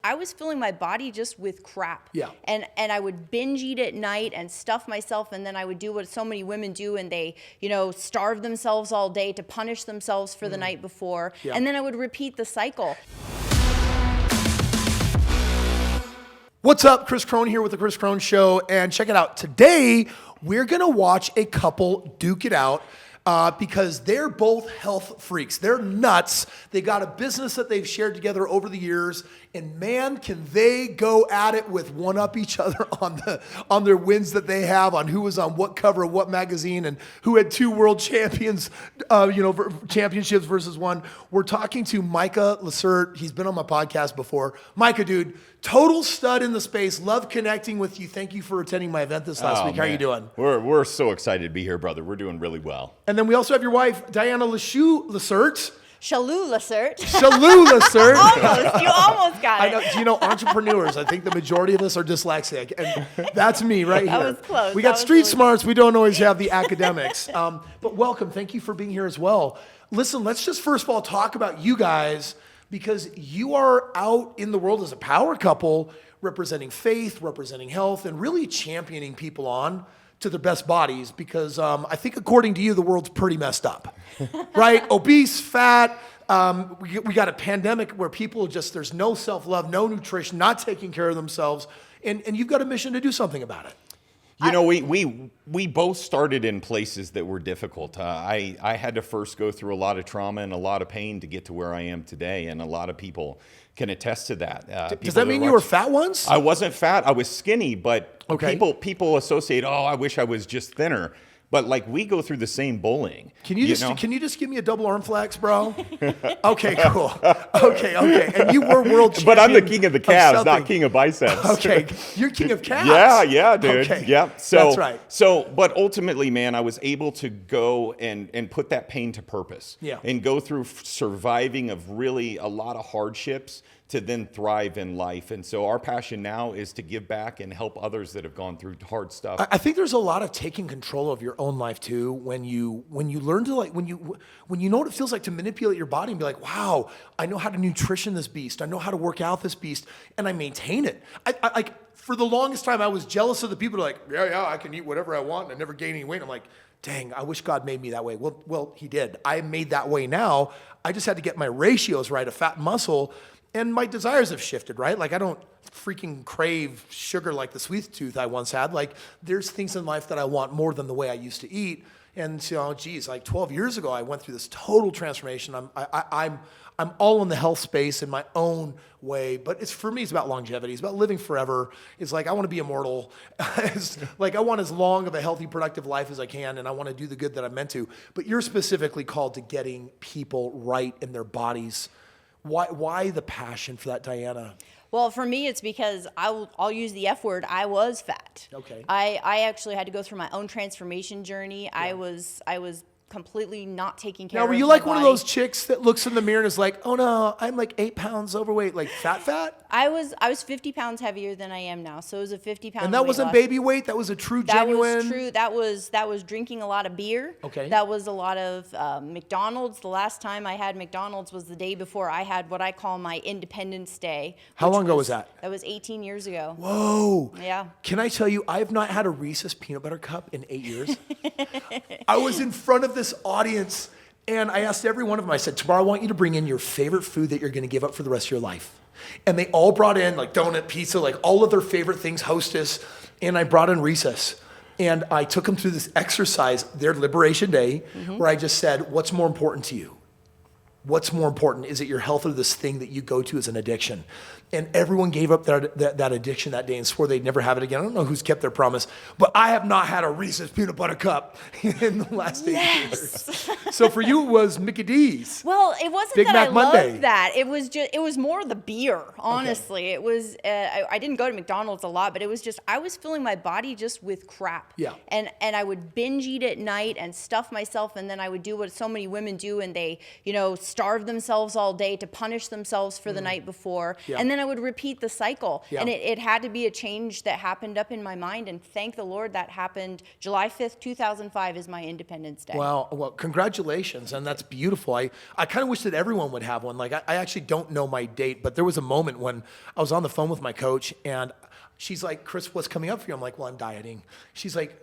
I was filling my body just with crap. Yeah. And I would binge eat at night and stuff myself, and then I would do what so many women do, and they, starve themselves all day to punish themselves for the night before. Yeah. And then I would repeat the cycle. What's up? Kris Krohn here with the Kris Krohn Show, and check it out. Today, we're going to watch a couple duke it out because they're both health freaks. They're nuts. They got a business that they've shared together over the years, and man, can they go at it with one-up each other on their wins that they have, on who was on what cover of what magazine and who had two world champions, championships versus one. We're talking to Micah Chaloux-LaCerte. He's been on my podcast before. Micah, dude, total stud in the space. Love connecting with you. Thank you for attending my event this last week. How are you doing? We're so excited to be here, brother. We're doing really well. And then we also have your wife, Dianna Chaloux-LaCerte. Chaloux-LaCerte. Chaloux-LaCerte. You almost got it. I know. Do you know entrepreneurs? I think the majority of us are dyslexic, and that's me right here. That was close. We got That was street really smarts. We don't always have the academics. But welcome. Thank you for being here as well. Listen, let's just first of all talk about you guys, because you are out in the world as a power couple, representing faith, representing health, and really championing people on to their best bodies, because I think according to you, the world's pretty messed up, right? Obese, fat, we got a pandemic where people there's no self-love, no nutrition, not taking care of themselves, and you've got a mission to do something about it. You know, we both started in places that were difficult. I had to first go through a lot of trauma and a lot of pain to get to where I am today, and a lot of people can attest to that. Does that mean you were fat once? I wasn't fat. I was skinny, but okay. people associate, I wish I was just thinner. But like, we go through the same bullying. Can you just give me a double arm flex, bro? Okay, cool. Okay. And you were world champion. But I'm the king of the calves, not king of biceps. Okay, you're king of calves. Yeah, dude. Okay. Yeah. That's right. But ultimately, man, I was able to go and put that pain to purpose. Yeah. And go through surviving of really a lot of hardships to then thrive in life. And so our passion now is to give back and help others that have gone through hard stuff. I think there's a lot of taking control of your own life too, when you learn to when you know what it feels like to manipulate your body and be like, wow, I know how to nutrition this beast. I know how to work out this beast, and I maintain it. I like, for the longest time, I was jealous of the people who are like, yeah, I can eat whatever I want and I never gain any weight. I'm like, dang, I wish God made me that way. Well, he did. I made that way now. I just had to get my ratios right of fat and muscle. And my desires have shifted, right? Like, I don't freaking crave sugar like the sweet tooth I once had. Like, there's things in life that I want more than the way I used to eat. And so, like 12 years ago, I went through this total transformation. I'm all in the health space in my own way, but for me, it's about longevity. It's about living forever. It's like, I want to be immortal. It's like, I want as long of a healthy, productive life as I can, and I want to do the good that I'm meant to. But you're specifically called to getting people right in their bodies. Why the passion for that, Dianna? Well, for me, it's because I'll use the F word. I was fat. Okay. I actually had to go through my own transformation journey. Yeah. I was completely not taking care of my body. Now, were you like one of those chicks that looks in the mirror and is like, oh no, I'm like 8 pounds overweight, like fat? I was 50 pounds heavier than I am now, so it was a 50-pound. And that wasn't baby weight. That was a true, genuine. That was true. That was drinking a lot of beer. Okay. That was a lot of McDonald's. The last time I had McDonald's was the day before I had what I call my Independence Day. How long ago was that? That was 18 years ago. Whoa. Yeah. Can I tell you, I have not had a Reese's peanut butter cup in 8 years. I was in front of this audience, and I asked every one of them, I said, tomorrow I want you to bring in your favorite food that you're going to give up for the rest of your life. And they all brought in like donut, pizza, like all of their favorite things, Hostess. And I brought in Reese's. And I took them through this exercise, their Liberation Day, where I just said, what's more important to you? What's more important? Is it your health or this thing that you go to as an addiction? And everyone gave up that addiction that day and swore they'd never have it again. I don't know who's kept their promise, but I have not had a Reese's peanut butter cup in the last 8 years. So for you, it was Mickey D's. Well, it wasn't Big that Mac I Monday. loved that. It was more the beer, honestly. Okay. It was, I didn't go to McDonald's a lot, but it was just, I was filling my body just with crap. Yeah. And I would binge eat at night and stuff myself, and then I would do what so many women do, and they, starve themselves all day to punish themselves for the night before. Yeah. And then I would repeat the cycle. Yeah. And it had to be a change that happened up in my mind. And thank the Lord that happened. July 5th, 2005 is my Independence Day. Wow. Well, congratulations. And that's beautiful. I kind of wish that everyone would have one. Like, I actually don't know my date, but there was a moment when I was on the phone with my coach and she's like, Kris, what's coming up for you? I'm like, well, I'm dieting. She's like,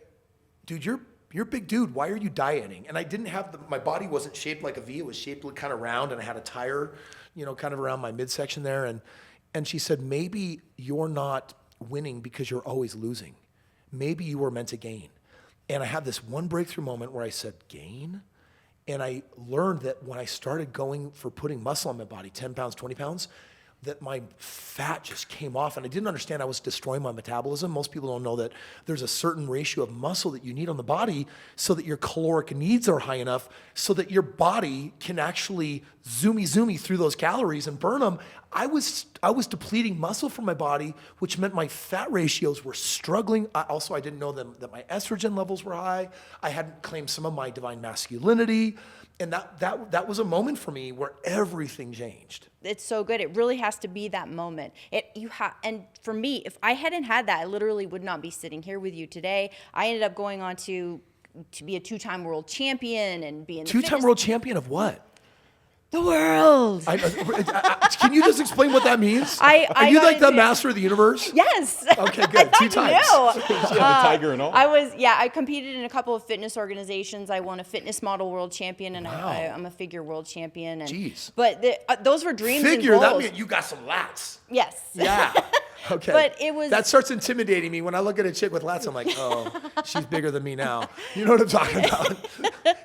dude, you're a big dude. Why are you dieting? And I didn't have my body wasn't shaped like a V. It was shaped kind of round, and I had a tire, kind of around my midsection there. And she said, maybe you're not winning because you're always losing. Maybe you were meant to gain. And I had this one breakthrough moment where I said, gain? And I learned that when I started going for putting muscle on my body, 10 pounds, 20 pounds, that my fat just came off, and I didn't understand I was destroying my metabolism. Most people don't know that there's a certain ratio of muscle that you need on the body so that your caloric needs are high enough so that your body can actually zoomy through those calories and burn them. I was depleting muscle from my body, which meant my fat ratios were struggling. I didn't know that my estrogen levels were high. I hadn't claimed some of my divine masculinity. And that was a moment for me where everything changed. It's so good. It really has to be that moment. And for me, if I hadn't had that, I literally would not be sitting here with you today. I ended up going on to be a 2-time world champion and be in the 2-time world champion of what? The world. Can you just explain what that means? Are you got like the into- master of the universe? Yes. Okay, good. 2 times. She had a tiger and all. I competed in a couple of fitness organizations. I won a fitness model world champion, and Wow. I'm a figure world champion. And, Jeez. But those were dreams Figure, and that goals. means you got some lats. Yes. Yeah. Okay. But it was- that starts intimidating me when I look at a chick with lats. I'm like, oh, she's bigger than me now. You know what I'm talking about?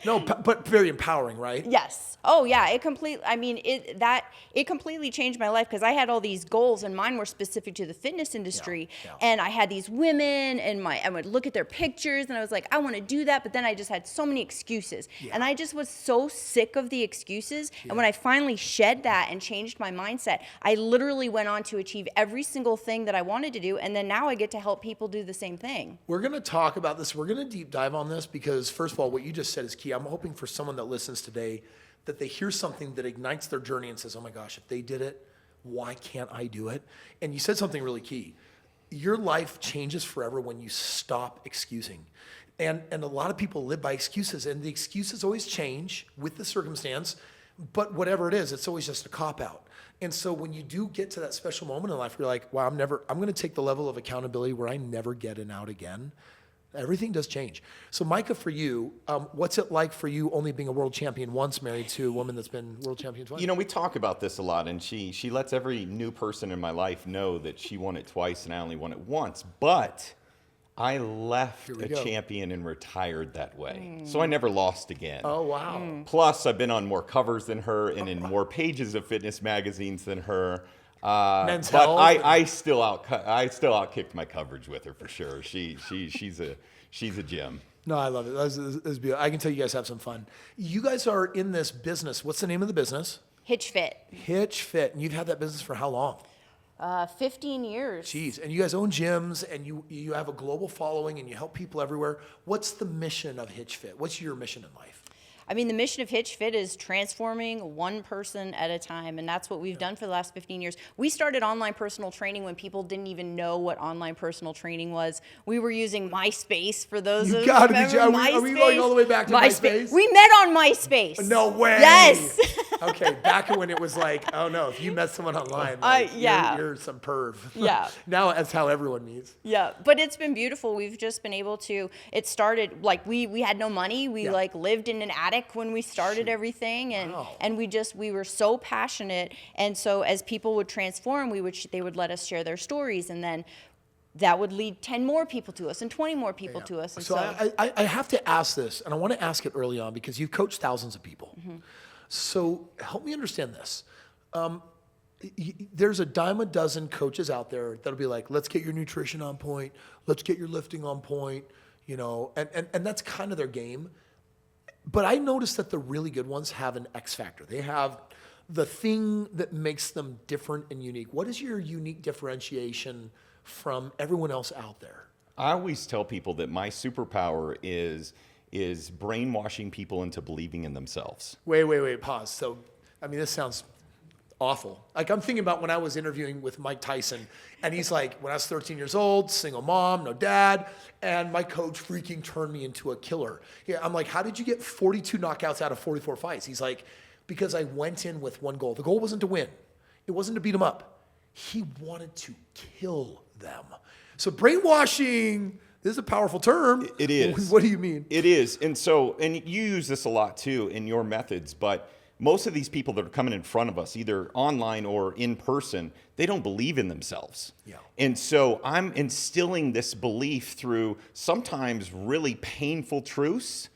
No, but very empowering, right? Yes. Oh yeah. It completely changed my life because I had all these goals and mine were specific to the fitness industry. Yeah. And I had these women and I would look at their pictures and I was like, I want to do that. But then I just had so many excuses and I just was so sick of the excuses. And when I finally shed that and changed my mindset, I literally went on to achieve every single thing that I wanted to do. And then now I get to help people do the same thing. We're going to talk about this. We're going to deep dive on this because, first of all, what you just said is key. I'm hoping for someone that listens today that they hear something that ignites their journey and says, oh my gosh, if they did it, why can't I do it? And you said something really key. Your life changes forever when you stop excusing. And a lot of people live by excuses, and the excuses always change with the circumstance, but whatever it is, it's always just a cop-out. And so when you do get to that special moment in life where you're like, wow, I'm going to take the level of accountability where I never get an out again, everything does change. So Micah, for you, what's it like for you only being a world champion once, married to a woman that's been world champion twice? We talk about this a lot, and she lets every new person in my life know that she won it twice and I only won it once. But I left a champion and retired that way. So I never lost again. Oh, wow. Plus, I've been on more covers than her and in more pages of fitness magazines than her. But I still outkicked my coverage with her for sure. She's a gem. No, I love it. That's beautiful. I can tell you guys have some fun. You guys are in this business. What's the name of the business? Hitch Fit. Hitch Fit. And you've had that business for how long? 15 years. Jeez. And you guys own gyms and you have a global following and you help people everywhere. What's the mission of Hitch Fit? What's your mission in life? I mean, the mission of Hitch Fit is transforming one person at a time, and that's what we've done for the last 15 years. We started online personal training when people didn't even know what online personal training was. We were using MySpace for those of you who remember MySpace. Are we going all the way back to MySpace? We met on MySpace. No way. Yes. Okay, back when it was like, oh no, if you met someone online, you're some perv. Yeah. Now that's how everyone meets. Yeah, but it's been beautiful. We've just been able to, it started, like we had no money. We lived in an attic when we started everything, and we were so passionate. And so as people would transform, they would let us share their stories, and then that would lead 10 more people to us and 20 more people to us. And so I have to ask this, and I want to ask it early on because you've coached thousands of people. Mm-hmm. So help me understand this. There's a dime a dozen coaches out there that'll be like, let's get your nutrition on point, let's get your lifting on point, and that's kind of their game. But I noticed that the really good ones have an X factor. They have the thing that makes them different and unique. What is your unique differentiation from everyone else out there? I always tell people that my superpower is brainwashing people into believing in themselves. Wait, pause. So I mean, this sounds awful. Like I'm thinking about when I was interviewing with Mike Tyson, and he's like, when I was 13 years old, single mom, no dad, and my coach freaking turned me into a killer. Yeah, I'm like, how did you get 42 knockouts out of 44 fights? He's like, because I went in with one goal. The goal wasn't to win. It wasn't to beat him up. He wanted to kill them. So brainwashing, this is a powerful term. It is. What do you mean? It is. And you use this a lot too in your methods, but most of these people that are coming in front of us, either online or in person, they don't believe in themselves. Yeah. And so I'm instilling this belief through sometimes really painful truths.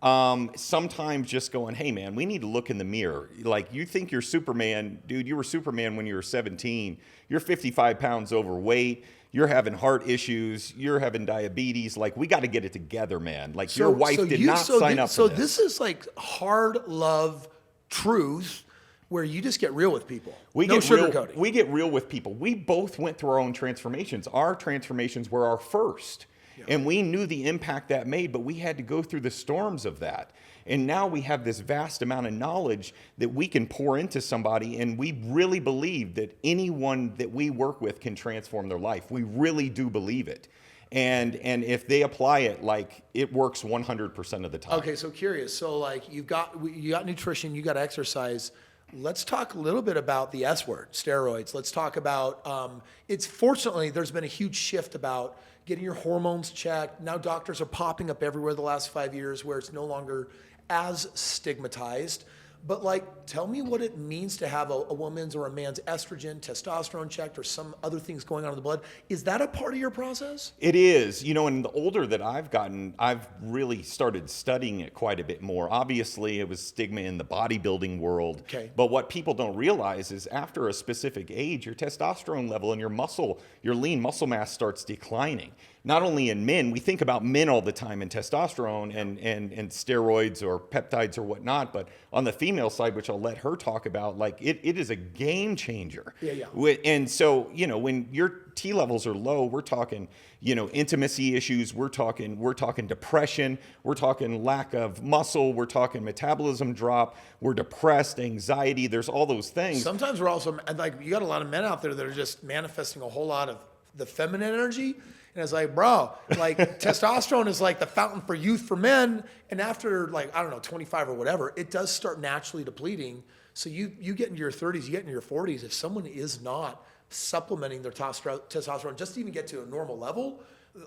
Sometimes just going, hey man, we need to look in the mirror. Like you think you're Superman, dude, you were Superman when you were 17. You're 55 pounds overweight. You're having heart issues. You're having diabetes. Like we got to get it together, man. Like your wife did not sign up for this. So this is like hard love truth where you just get real with people. We no get real, sugarcoating. we get real with people. We both went through our own transformations. Our transformations were our first. Yeah. And we knew the impact that made, but we had to go through the storms of that. And now we have this vast amount of knowledge that we can pour into somebody, and we really believe that anyone that we work with can transform their life. We really do believe it. And if they apply it, like it works 100% of the time. Okay, so curious. So like you got nutrition, you got exercise. Let's talk a little bit about the S word, steroids. Let's talk about, it's fortunately, there's been a huge shift about getting your hormones checked. Now doctors are popping up everywhere the last 5 years where it's no longer as stigmatized. But like, tell me what it means to have a woman's or a man's estrogen, testosterone checked, or some other things going on in the blood. Is that a part of your process? It is. You know, and the older that I've gotten, I've really started studying it quite a bit more. Obviously, it was stigma in the bodybuilding world. Okay. But what people don't realize is after a specific age, your testosterone level and your lean muscle mass starts declining. Not only in men, we think about men all the time in testosterone and steroids or peptides or whatnot, but on the female side, which I'll let her talk about, like it is a game changer. Yeah. And so, you know, when your T levels are low, we're talking, you know, intimacy issues, we're talking depression, we're talking lack of muscle, we're talking metabolism drop, we're depressed, anxiety, there's all those things. Sometimes we're also, like, you got a lot of men out there that are just manifesting a whole lot of the feminine energy. And it's like, bro, like testosterone is like the fountain for youth for men. And after like, I don't know, 25 or whatever, it does start naturally depleting. So you get into your 30s, you get into your 40s. If someone is not supplementing their testosterone just to even get to a normal level,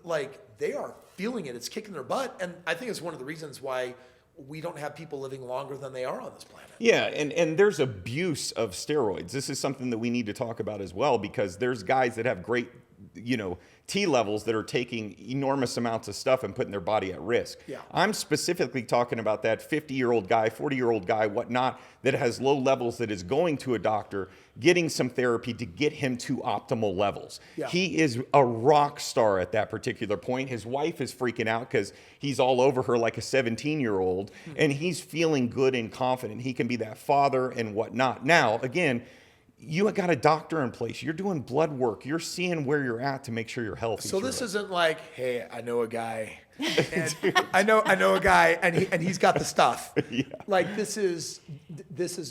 like they are feeling it. It's kicking their butt. And I think it's one of the reasons why we don't have people living longer than they are on this planet. Yeah, and there's abuse of steroids. This is something that we need to talk about as well, because there's guys that have great, you know, T levels that are taking enormous amounts of stuff and putting their body at risk. Yeah. I'm specifically talking about that 50-year-old guy, 40-year-old guy, whatnot, that has low levels, that is going to a doctor, getting some therapy to get him to optimal levels. Yeah. He is a rock star at that particular point. His wife is freaking out because he's all over her like a 17-year-old, and he's feeling good and confident. He can be that father and whatnot. Now, again, you got a doctor in place. You're doing blood work. You're seeing where you're at to make sure you're healthy. So this isn't like, hey, I know a guy, and I know a guy, and he's got the stuff. Yeah. Like this is,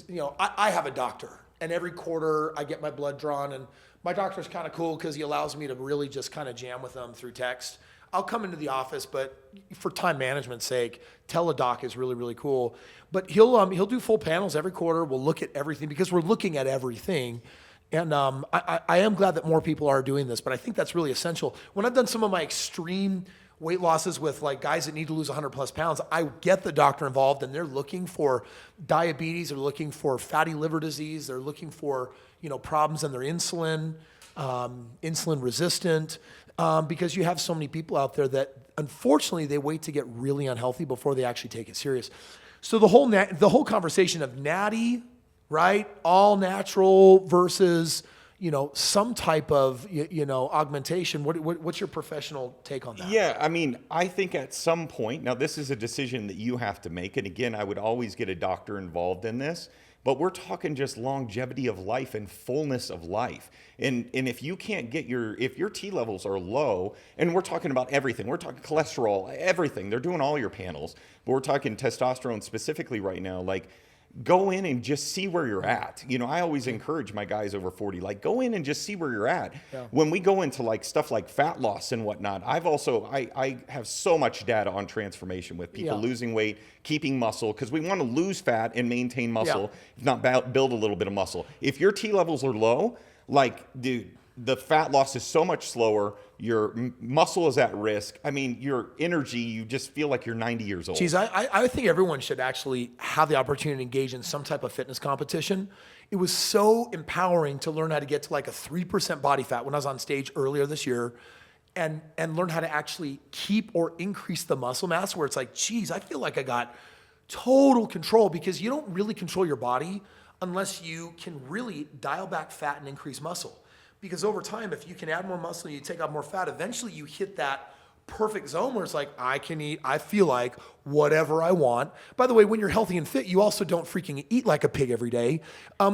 you know, I have a doctor, and every quarter I get my blood drawn, and my doctor's kind of cool because he allows me to really just kind of jam with them through text. I'll come into the office, but for time management's sake, teledoc is really, really cool. But he'll do full panels every quarter. We'll look at everything because we're looking at everything. And I am glad that more people are doing this, but I think that's really essential. When I've done some of my extreme weight losses with like guys that need to lose 100 plus pounds, I get the doctor involved, and they're looking for diabetes, they're looking for fatty liver disease, they're looking for, you know, problems in their insulin, insulin resistant. Because you have so many people out there that unfortunately they wait to get really unhealthy before they actually take it serious. So the whole conversation of natty, right, all natural versus, you know, some type of, you know, augmentation. What's your professional take on that? Yeah, I mean, I think at some point, now this is a decision that you have to make, and again, I would always get a doctor involved in this. But we're talking just longevity of life and fullness of life. And if you can't get if your T levels are low, and we're talking about everything, we're talking cholesterol, everything, they're doing all your panels, but we're talking testosterone specifically right now, like go in and just see where you're at. You know, I always encourage my guys over 40, like, go in and just see where you're at. When we go into like stuff like fat loss and whatnot, I have so much data on transformation with people losing weight, keeping muscle, because we want to lose fat and maintain muscle, if not build a little bit of muscle. If your T levels are low, like, dude, the fat loss is so much slower. Your muscle is at risk. I mean, your energy, you just feel like you're 90 years old. Geez, I think everyone should actually have the opportunity to engage in some type of fitness competition. It was so empowering to learn how to get to like a 3% body fat when I was on stage earlier this year, and learn how to actually keep or increase the muscle mass, where it's like, geez, I feel like I got total control, because you don't really control your body unless you can really dial back fat and increase muscle. Because over time, if you can add more muscle and you take out more fat, eventually you hit that perfect zone where it's like, I can eat, I feel like whatever I want. By the way, when you're healthy and fit, you also don't freaking eat like a pig every day.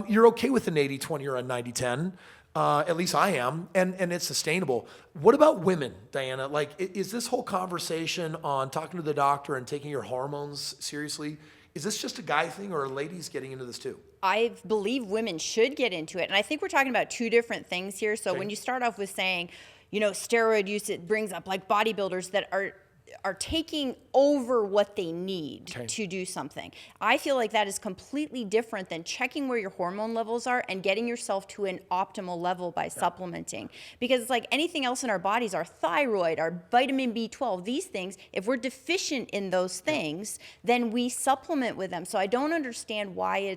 You're okay with an 80-20 or a 90-10. At least I am, and it's sustainable. What about women, Dianna? Like, is this whole conversation on talking to the doctor and taking your hormones seriously, is this just a guy thing, or are ladies getting into this too? I believe women should get into it. And I think we're talking about two different things here. So when you start off with saying, you know, steroid use, it brings up like bodybuilders that are taking over what they need to do something. I feel like that is completely different than checking where your hormone levels are and getting yourself to an optimal level by supplementing. Because it's like anything else in our bodies, our thyroid, our vitamin B12, these things, if we're deficient in those things, then we supplement with them. So I don't understand why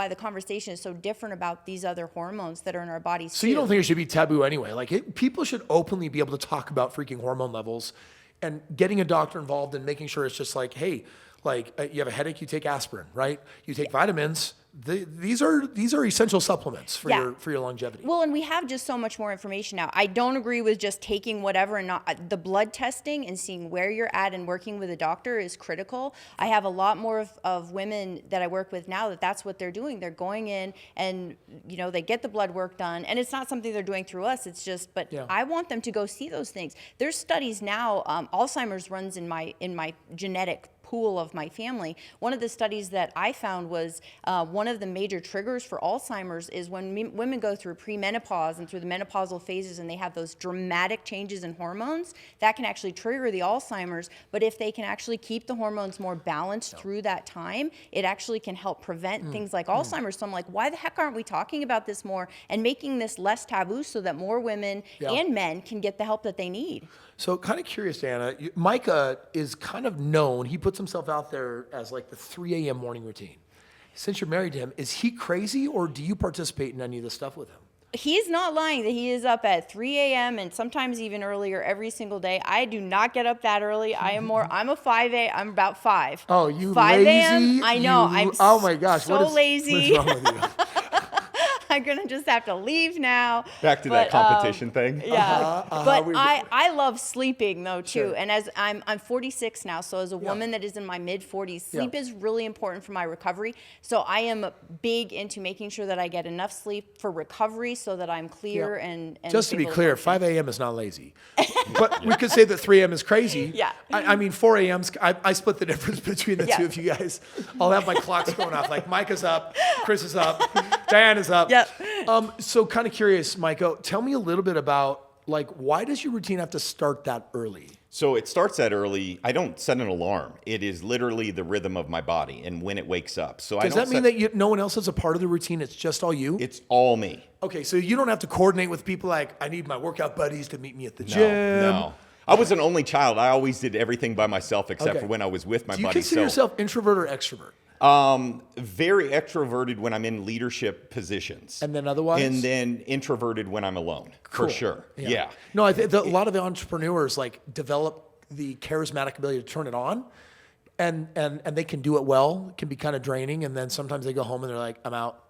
the conversation is so different about these other hormones that are in our bodies. So you don't think it should be taboo anyway? Like, people should openly be able to talk about freaking hormone levels, and getting a doctor involved and making sure it's just like, hey, like, you have a headache, you take aspirin, right? You take vitamins. These are essential supplements for your longevity. Well, and we have just so much more information now. I don't agree with just taking whatever and not the blood testing and seeing where you're at and working with a doctor is critical. I have a lot more of women that I work with now that's what they're doing. They're going in and, you know, they get the blood work done, and it's not something they're doing through us. It's just, but I want them to go see those things. There's studies now. Alzheimer's runs in my genetic pool of my family. One of the studies that I found was one of the major triggers for Alzheimer's is when women go through premenopause and through the menopausal phases, and they have those dramatic changes in hormones, that can actually trigger the Alzheimer's. But if they can actually keep the hormones more balanced through that time, it actually can help prevent things like Alzheimer's. So I'm like, why the heck aren't we talking about this more and making this less taboo so that more women and men can get the help that they need? So kind of curious, Dianna, Micah is kind of known, he puts himself out there as like the 3 a.m. morning routine. Since you're married to him, is he crazy, or do you participate in any of this stuff with him? He's not lying that he is up at 3 a.m. and sometimes even earlier every single day. I do not get up that early. I'm a 5 a.m. I'm about 5. Oh, you 5 lazy? a.m. I know. Oh my gosh. So lazy. What is wrong with you? I'm gonna just have to leave now. Back to that competition thing. Yeah, but I love sleeping though too. And as I'm 46 now, so as a woman that is in my mid 40s, sleep is really important for my recovery. So I am big into making sure that I get enough sleep for recovery, so that I'm clear and just to be able clear, function. 5 a.m. is not lazy, but we could say that 3 a.m. is crazy. Yeah. I mean 4 a.m.'s. I split the difference between the two of you guys. I'll have my clocks going off. Like Micah's up, Kris is up, Dianna's up. Yep. So kind of curious, Micah, tell me a little bit about, like, why does your routine have to start that early? So it starts that early. I don't set an alarm. It is literally the rhythm of my body and when it wakes up. So Does that mean that no one else is a part of the routine? It's just all you? It's all me. Okay, so you don't have to coordinate with people like, I need my workout buddies to meet me at the gym. No. I was an only child. I always did everything by myself except for when I was with my Do you buddies. consider yourself introvert or extrovert? Very extroverted when I'm in leadership positions. And then otherwise? And then introverted when I'm alone, for sure. Yeah. No, I think a lot of the entrepreneurs like develop the charismatic ability to turn it on, and they can do it well. It can be kind of draining, and then sometimes they go home and they're like, I'm out.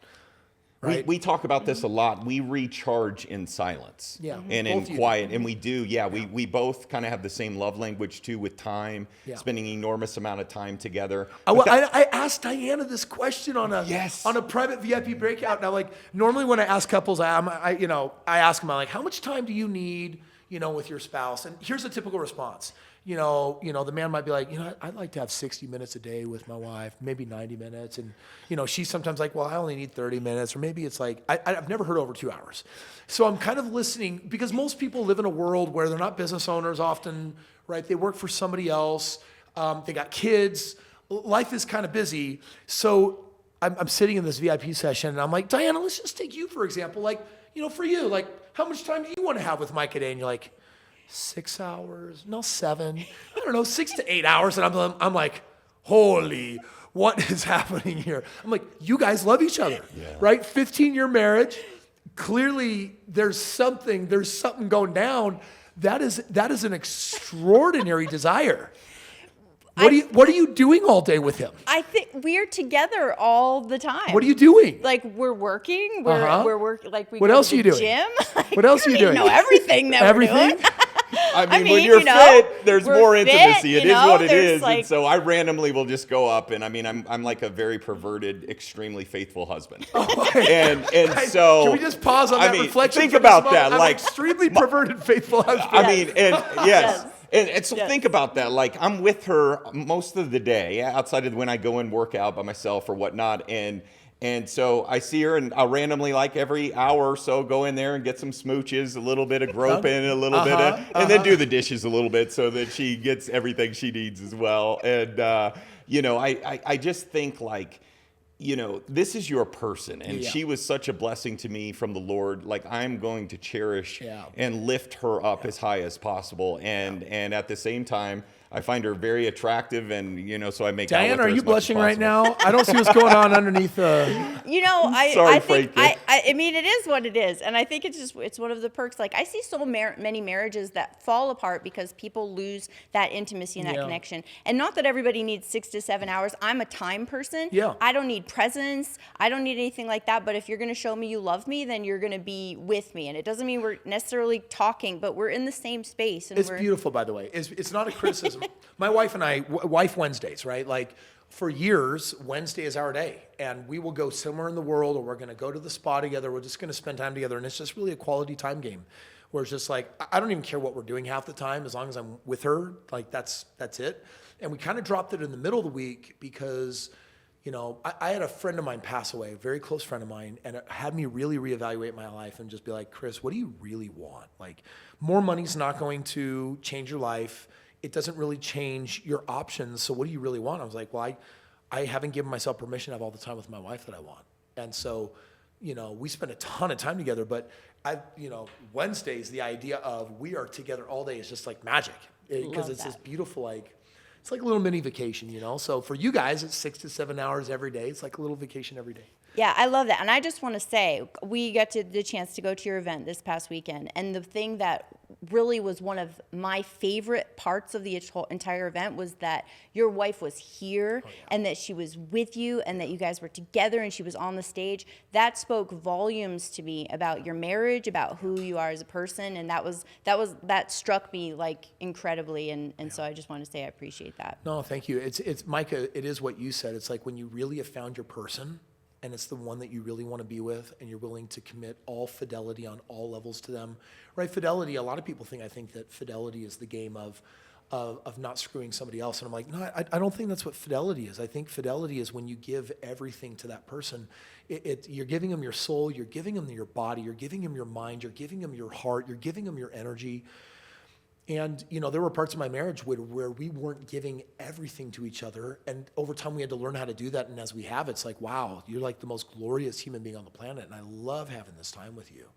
Right? We talk about this a lot. We recharge in silence and in quiet. And we do, we both kind of have the same love language too, with time, spending an enormous amount of time together. I asked Dianna this question on a private VIP breakout. Now, like, normally when I ask couples, I ask them, I'm like, how much time do you need, with your spouse? And here's a typical response. the man might be like, I'd like to have 60 minutes a day with my wife, maybe 90 minutes. And, she's sometimes like, well, I only need 30 minutes. Or maybe it's like, I've never heard over 2 hours. So I'm kind of listening because most people live in a world where they're not business owners often, right? They work for somebody else. They got kids. Life is kind of busy. So I'm sitting in this VIP session and I'm like, Dianna, let's just take you, for example. Like, for you, like, how much time do you want to have with Micah today? And you're like, 6 hours, no, 7, I don't know, 6 to 8 hours. And I'm like, holy, what is happening here? I'm like, you guys love each other, right? 15-year marriage. Clearly there's something going down. That is an extraordinary desire. What are you doing all day with him? I think we're together all the time. What are you doing? Like we're working. We're working. Like we. What go else to are you the doing? Gym. Like, What else are you doing? Know everything that we're doing. I mean, when you're fit, there's more intimacy. It is what it is. Like, and so I randomly will just go up, and I mean, I'm like a very perverted, extremely faithful husband. And so can we just pause on that reflection? Think about that. I'm like extremely perverted, faithful husband. I mean, and yes. Yes. And so think about that. Like I'm with her most of the day, outside of when I go and work out by myself or whatnot. And so I see her, and I'll randomly, like every hour or so, go in there and get some smooches, a little bit of groping, a little bit of, and then do the dishes a little bit so that she gets everything she needs as well. And I just think like, this is your person, and she was such a blessing to me from the Lord. Like I'm going to cherish and lift her up as high as possible, and at the same time, I find her very attractive, and so I make out with Dianna, her are as you much as blushing right possible. now? I don't see what's going on underneath. I think Frankie. I mean it is what it is, and I think it's one of the perks. Like I see so many marriages that fall apart because people lose that intimacy and that connection. And not that everybody needs 6 to 7 hours. I'm a time person. Yeah. I don't need presents. I don't need anything like that. But if you're going to show me you love me, then you're going to be with me. And it doesn't mean we're necessarily talking, but we're in the same space. And It's beautiful, by the way. It's not a criticism. My wife and I, Wife Wednesdays, right? Like for years, Wednesday is our day. And we will go somewhere in the world, or we're going to go to the spa together. We're just going to spend time together. And it's just really a quality time game where it's just like, I don't even care what we're doing half the time as long as I'm with her. Like that's it. And we kind of dropped it in the middle of the week because, I had a friend of mine pass away, a very close friend of mine, and it had me really reevaluate my life and just be like, Kris, what do you really want? Like more money's not going to change your life. It doesn't really change your options. So what do you really want? I was like, well, I haven't given myself permission to have all the time with my wife that I want. And so, we spend a ton of time together, but Wednesdays, the idea of we are together all day is just like magic because it's this beautiful, it's like a little mini vacation, So for you guys, it's 6 to 7 hours every day. It's like a little vacation every day. Yeah, I love that. And I just want to say, we got the chance to go to your event this past weekend. And the thing that really was one of my favorite parts of the entire event was that your wife was here and that she was with you and that you guys were together and she was on the stage. That spoke volumes to me about your marriage, about who you are as a person. And that struck me like incredibly. And so I just want to say I appreciate that. No, thank you. It's Micah, it is what you said. It's like when you really have found your person, and it's the one that you really want to be with, and you're willing to commit all fidelity on all levels to them, right? Fidelity, a lot of people think that fidelity is the game of not screwing somebody else. And I'm like, no, I don't think that's what fidelity is. I think fidelity is when you give everything to that person. You're giving them your soul, you're giving them your body, you're giving them your mind, you're giving them your heart, you're giving them your energy. And, there were parts of my marriage where we weren't giving everything to each other. And over time, we had to learn how to do that. And as we have, it's like, wow, you're like the most glorious human being on the planet. And I love having this time with you.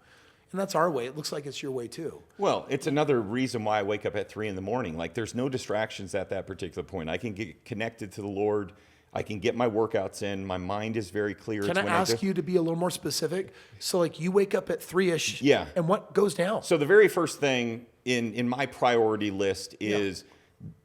And that's our way. It looks like it's your way, too. Well, it's another reason why I wake up at 3 a.m. Like, there's no distractions at that particular point. I can get connected to the Lord. I can get my workouts in. My mind is very clear. Can I ask you to be a little more specific? So, like, you wake up at 3-ish. Yeah. And what goes down? So the very first thing in my priority list is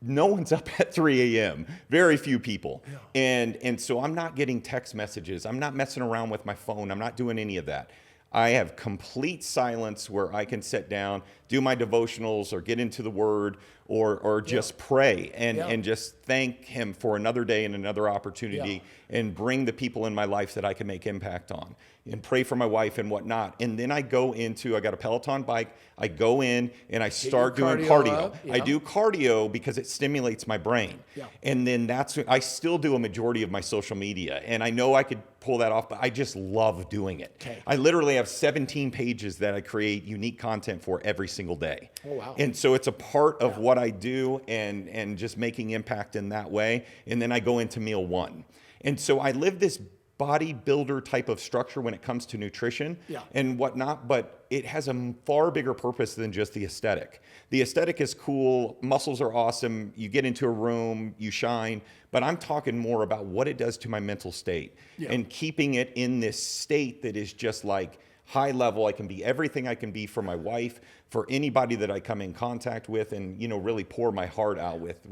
no one's up at 3 a.m. Very few people. Yeah. And so I'm not getting text messages. I'm not messing around with my phone. I'm not doing any of that. I have complete silence where I can sit down, do my devotionals, or get into the Word, or just pray and just thank Him for another day and another opportunity, and bring the people in my life that I can make impact on. and pray for my wife and whatnot. And then I got a Peloton bike. I go in and I start doing cardio. Yeah. I do cardio because it stimulates my brain. Yeah. And then I still do a majority of my social media. And I know I could pull that off, but I just love doing it. Okay. I literally have 17 pages that I create unique content for every single day. Oh, wow. And so it's a part of what I do and just making impact in that way. And then I go into meal one. And so I live this bodybuilder type of structure when it comes to nutrition and whatnot, but it has a far bigger purpose than just the aesthetic. The aesthetic is cool, muscles are awesome, you get into a room, you shine, but I'm talking more about what it does to my mental state and keeping it in this state that is just like high level. I can be everything I can be for my wife, for anybody that I come in contact with, and really pour my heart out with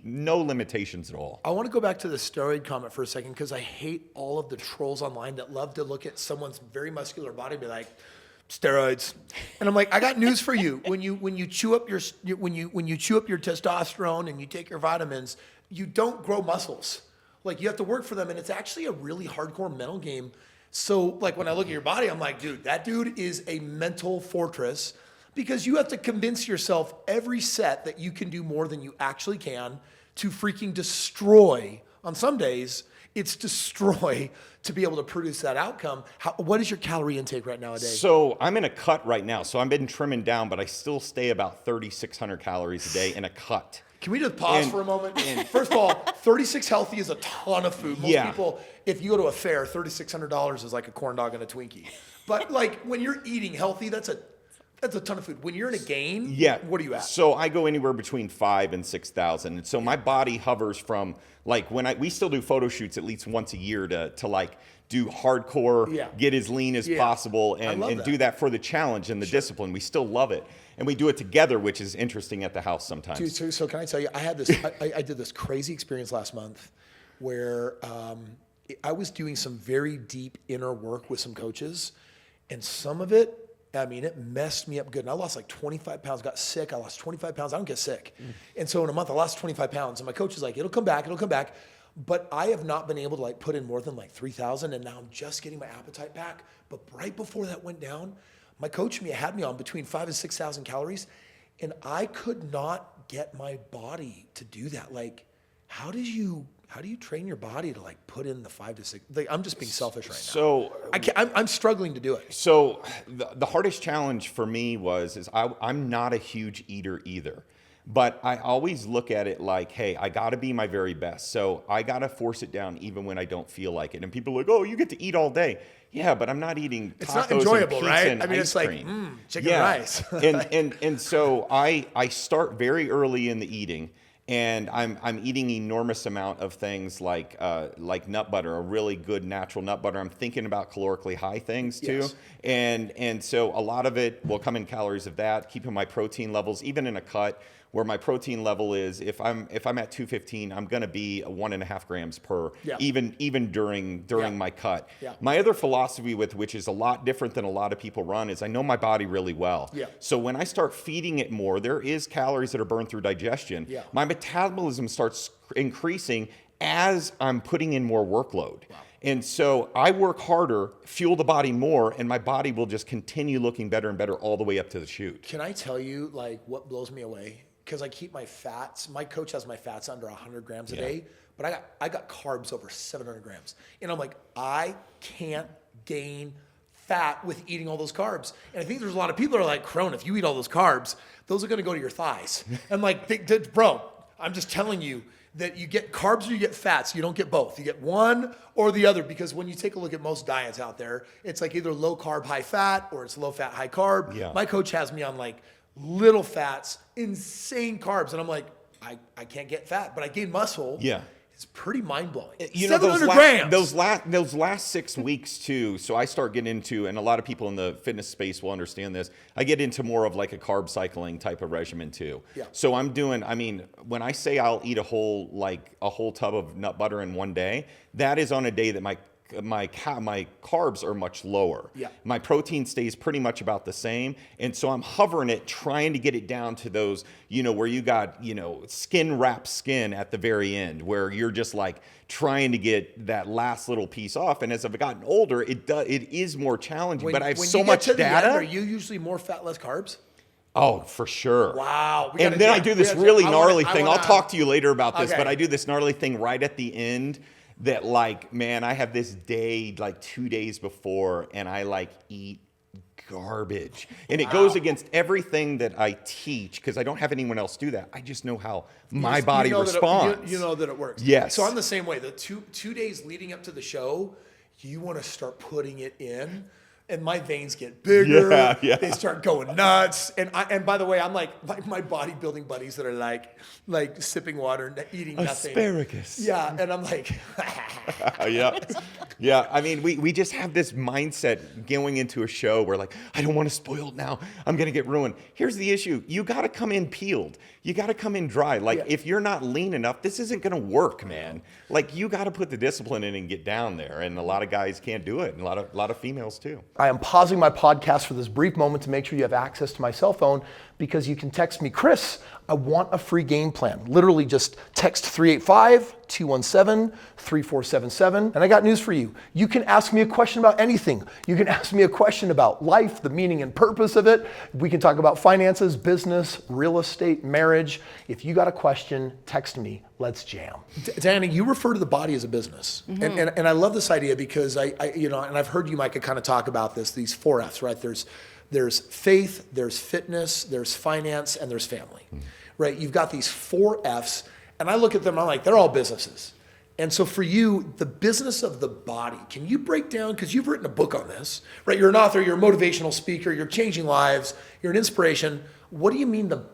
no limitations at all. I want to go back to the steroid comment for a second, because I hate all of the trolls online that love to look at someone's very muscular body and be like, steroids. And I'm like, I got news for you. When you chew up your testosterone and you take your vitamins, you don't grow muscles. Like, you have to work for them, and it's actually a really hardcore mental game. So, like, when I look at your body, I'm like, dude, that dude is a mental fortress, because you have to convince yourself every set that you can do more than you actually can to freaking destroy. On some days, it's destroy to be able to produce that outcome. What is your calorie intake right now a day? So I'm in a cut right now. So I've been trimming down, but I still stay about 3,600 calories a day in a cut. Can we just pause for a moment? First of all, 36 healthy is a ton of food. Most people, if you go to a fair, $3,600 is like a corn dog and a Twinkie. But like, when you're eating healthy, that's a ton of food. When you're in a gain, what are you at? So I go anywhere between 5,000 and 6,000. And so my body hovers from, like, we still do photo shoots at least once a year to like do hardcore, get as lean as possible, and do that for the challenge and the discipline. We still love it. And we do it together, which is interesting at the house sometimes. Dude, so can I tell you, I did this crazy experience last month where I was doing some very deep inner work with some coaches, and some of it, I mean, it messed me up good. And I lost like 25 pounds, got sick. I lost 25 pounds. I don't get sick. And so in a month, I lost 25 pounds. And my coach is like, it'll come back. But I have not been able to like put in more than like 3,000. And now I'm just getting my appetite back. But right before that went down, my coach had me on between 5,000 and 6,000 calories. And I could not get my body to do that. Like, how do you train your body to like put in the 5 to 6? Like, I'm just being selfish right now. So I'm struggling to do it. So the hardest challenge for me is I'm not a huge eater either, but I always look at it like, hey, I got to be my very best. So I got to force it down even when I don't feel like it. And people are like, oh, you get to eat all day. Yeah, but I'm not eating tacos. It's not enjoyable, and pizza right? and I mean, ice it's like cream. Chicken rice. and so I start very early in the eating. And I'm eating enormous amount of things like nut butter, a really good natural nut butter. I'm thinking about calorically high things too. Yes. And so a lot of it will come in calories of that, keeping my protein levels, even in a cut where my protein level is, if I'm at 215, I'm gonna be 1.5 grams per, even during my cut. Yeah. My other philosophy which is a lot different than a lot of people run, is I know my body really well. Yeah. So when I start feeding it more, there is calories that are burned through digestion. Yeah. My metabolism starts increasing as I'm putting in more workload. Wow. And so I work harder, fuel the body more, and my body will just continue looking better and better all the way up to the shoot. Can I tell you like what blows me away? Because I keep my fats. My coach has my fats under 100 grams a day, but I got carbs over 700 grams. And I'm like, I can't gain fat with eating all those carbs. And I think there's a lot of people that are like, Krohn, if you eat all those carbs, those are going to go to your thighs. I'm like, bro, I'm just telling you that you get carbs or you get fats. You don't get both. You get one or the other, because when you take a look at most diets out there, it's like either low carb, high fat, or it's low fat, high carb. Yeah. My coach has me on like little fats, insane carbs. And I'm like, I can't get fat, but I gain muscle. Yeah. It's pretty mind-blowing. 700 grams. Those last 6 weeks too, so I start getting into, and a lot of people in the fitness space will understand this, I get into more of like a carb cycling type of regimen too. Yeah. So I'm doing, when I say I'll eat a whole tub of nut butter in one day, that is on a day that my my carbs are much lower. Yeah. My protein stays pretty much about the same. And so I'm hovering it, trying to get it down to those, where you got, skin wrapped skin at the very end, where you're just like trying to get that last little piece off. And as I've gotten older, it is more challenging, but I have so much data. Are you usually more fat, less carbs? Oh, for sure. Wow. And then I do this really gnarly thing. I'll talk to you later about this, but I do this gnarly thing right at the end that, like, man, I have this day, like 2 days before, and I like eat garbage. And it goes against everything that I teach because I don't have anyone else do that. I just know how my body responds. You know that it works. Yes. So I'm the same way. The two days leading up to the show, you want to start putting it in. And my veins get bigger. Yeah. They start going nuts. And by the way, I'm like my bodybuilding buddies that are like sipping water and eating nothing. Asparagus. Yeah, and I'm like, yeah. I mean, we just have this mindset going into a show where, like, I don't want to spoil it now. I'm gonna get ruined. Here's the issue: you got to come in peeled. You got to come in dry. Like, if you're not lean enough, this isn't gonna work, man. Like, you got to put the discipline in and get down there. And a lot of guys can't do it, and a lot of females too. I am pausing my podcast for this brief moment to make sure you have access to my cell phone because you can text me, Kris, I want a free game plan. Literally just text 385-217-3477. And I got news for you. You can ask me a question about anything. You can ask me a question about life, the meaning and purpose of it. We can talk about finances, business, real estate, marriage. If you got a question, text me. Let's jam. Dianna, you refer to the body as a business. Mm-hmm. And I love this idea because and I've heard you, Micah, kind of talk about this, these 4 F's, right? There's faith, there's fitness, there's finance, and there's family, right? You've got these 4 F's, and I look at them, I'm like, they're all businesses. And so for you, the business of the body, can you break down, because you've written a book on this, right? You're an author, you're a motivational speaker, you're changing lives, you're an inspiration. What do you mean the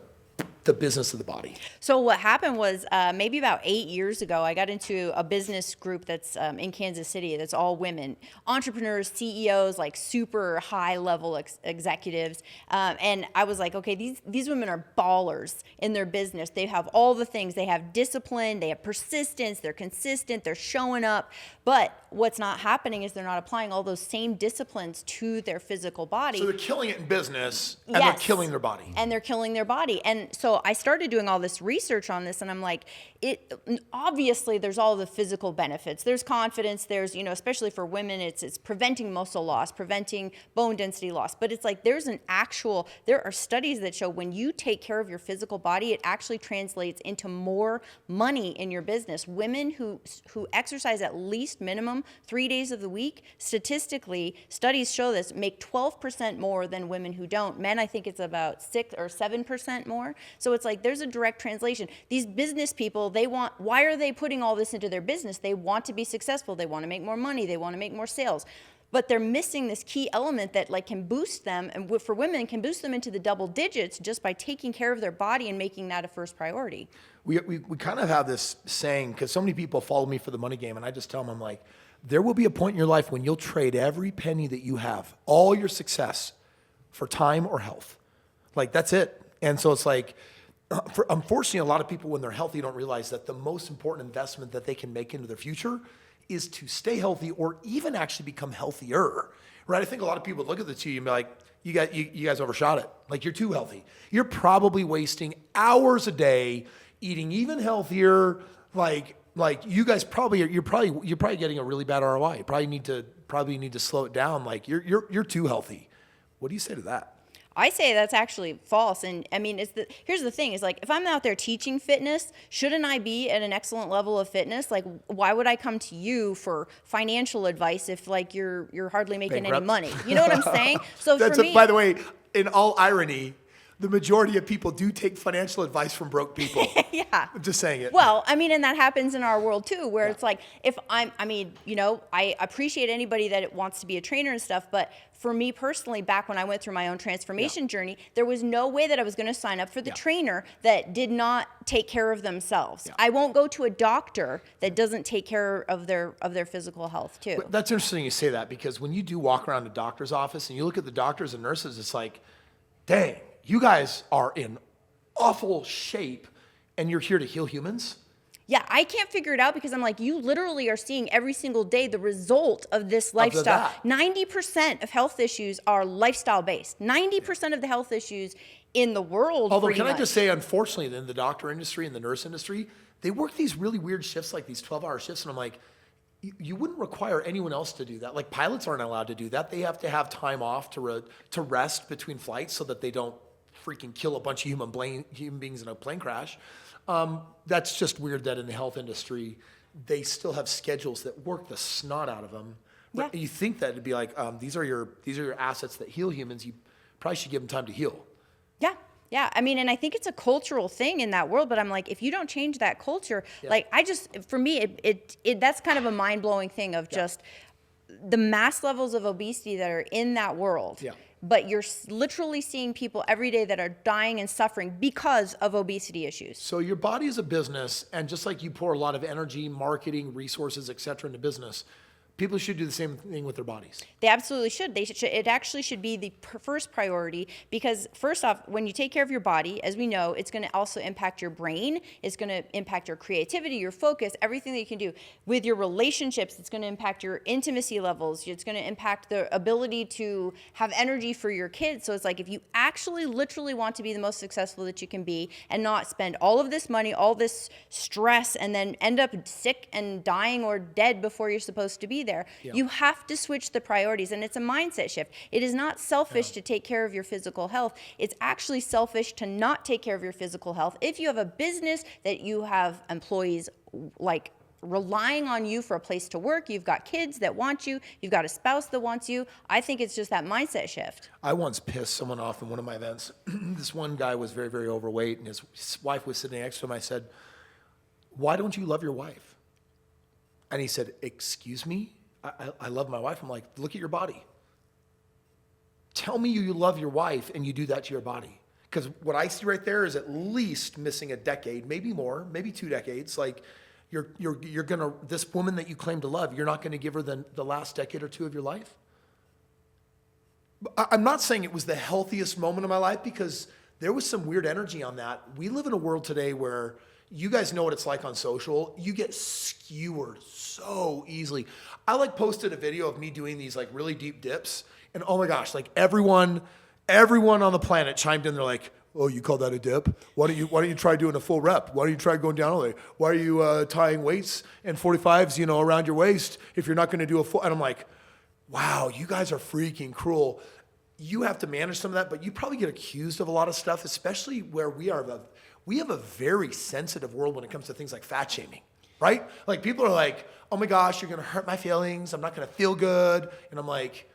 business of the body? So what happened was maybe about 8 years ago, I got into a business group that's in Kansas City that's all women, entrepreneurs, CEOs, like super high level executives. And I was like, okay, these women are ballers in their business. They have all the things. They have discipline, they have persistence, they're consistent, they're showing up. But what's not happening is they're not applying all those same disciplines to their physical body. So they're killing it in business and they're killing their body. And they're killing their body. And so I started doing all this research on this, and I'm like, obviously there's all the physical benefits. There's confidence, there's, especially for women, it's preventing muscle loss, preventing bone density loss. But it's like there are studies that show when you take care of your physical body, it actually translates into more money in your business. Women who exercise at least minimum 3 days of the week, statistically, studies show this, make 12% more than women who don't. Men, I think it's about 6 or 7% more. So it's like there's a direct translation. These business people, why are they putting all this into their business? They want to be successful. They want to make more money. They want to make more sales. But they're missing this key element that can boost them, and for women can boost them into the double digits just by taking care of their body and making that a first priority. We kind of have this saying, because so many people follow me for the money game, and I just tell them, I'm like, there will be a point in your life when you'll trade every penny that you have, all your success, for time or health. Like, that's it. And so it's like, unfortunately, a lot of people, when they're healthy, don't realize that the most important investment that they can make into their future is to stay healthy or even actually become healthier, right? I think a lot of people look at the two and be like, you guys overshot it. Like, you're too healthy. You're probably wasting hours a day eating even healthier. Like you guys you're probably getting a really bad ROI. You probably need to slow it down. Like, you're too healthy. What do you say to that? I say that's actually false. And I mean, here's the thing is, like, if I'm out there teaching fitness, shouldn't I be at an excellent level of fitness? Like, why would I come to you for financial advice if, like, you're hardly making any money? You know what I'm saying? So for me, by the way, in all irony, the majority of people do take financial advice from broke people. Yeah. I'm just saying it. Well, I mean, and that happens in our world too, where it's like, I appreciate anybody that wants to be a trainer and stuff, but for me personally, back when I went through my own transformation journey, there was no way that I was going to sign up for the trainer that did not take care of themselves. Yeah. I won't go to a doctor that doesn't take care of their physical health too. But that's interesting you say that, because when you do walk around a doctor's office and you look at the doctors and nurses, it's like, dang, you guys are in awful shape and you're here to heal humans. Yeah, I can't figure it out because I'm like, you literally are seeing every single day the result of this lifestyle. 90% of health issues are lifestyle based. 90% of the health issues in the world. Although, can I just say, unfortunately, in the doctor industry and the nurse industry, they work these really weird shifts, like these 12-hour shifts, and I'm like, you wouldn't require anyone else to do that. Like pilots aren't allowed to do that. They have to have time off to rest between flights so that they don't freaking kill a bunch of human beings in a plane crash. That's just weird that in the health industry, they still have schedules that work the snot out of them. Yeah. You think that it'd be like, these are your assets that heal humans. You probably should give them time to heal. Yeah. Yeah, I mean, and I think it's a cultural thing in that world, but I'm like, if you don't change that culture, like for me, that's kind of a mind-blowing thing of just the mass levels of obesity that are in that world. Yeah. But you're literally seeing people every day that are dying and suffering because of obesity issues. So your body is a business, and just like you pour a lot of energy, marketing, resources, et cetera, into business, people should do the same thing with their bodies. They absolutely should. It actually should be the first priority because first off, when you take care of your body, as we know, it's going to also impact your brain. It's going to impact your creativity, your focus, everything that you can do. With your relationships, it's going to impact your intimacy levels. It's going to impact the ability to have energy for your kids. So it's like if you actually literally want to be the most successful that you can be and not spend all of this money, all this stress, and then end up sick and dying or dead before you're supposed to be there. Yeah. You have to switch the priorities, and it's a mindset shift. It is not selfish to take care of your physical health. It's actually selfish to not take care of your physical health. If you have a business that you have employees like relying on you for a place to work, you've got kids that want you, you've got a spouse that wants you, I think it's just that mindset shift. I once pissed someone off in one of my events. This one guy was very, very overweight, and his wife was sitting next to him. I said, "Why don't you love your wife?" And he said, "Excuse me? I love my wife." I'm like, "Look at your body. Tell me you love your wife and you do that to your body." Because what I see right there is at least missing a decade, maybe more, maybe 2 decades. Like you're gonna, this woman that you claim to love, you're not gonna give her the last decade or 2 of your life. I'm not saying it was the healthiest moment of my life because there was some weird energy on that. We live in a world today where you guys know what it's like on social. You get skewered so easily. I posted a video of me doing these really deep dips, and oh my gosh, everyone on the planet chimed in. They're like, "Oh, you call that a dip? Why don't you try doing a full rep? Why don't you try going down all the way? Why are you tying weights and 45s, around your waist if you're not going to do a full?" And I'm like, wow, you guys are freaking cruel. You have to manage some of that, but you probably get accused of a lot of stuff, especially where we have a very sensitive world when it comes to things like fat shaming, right? Like people are like, "Oh my gosh, you're gonna hurt my feelings. I'm not gonna feel good." And I'm like,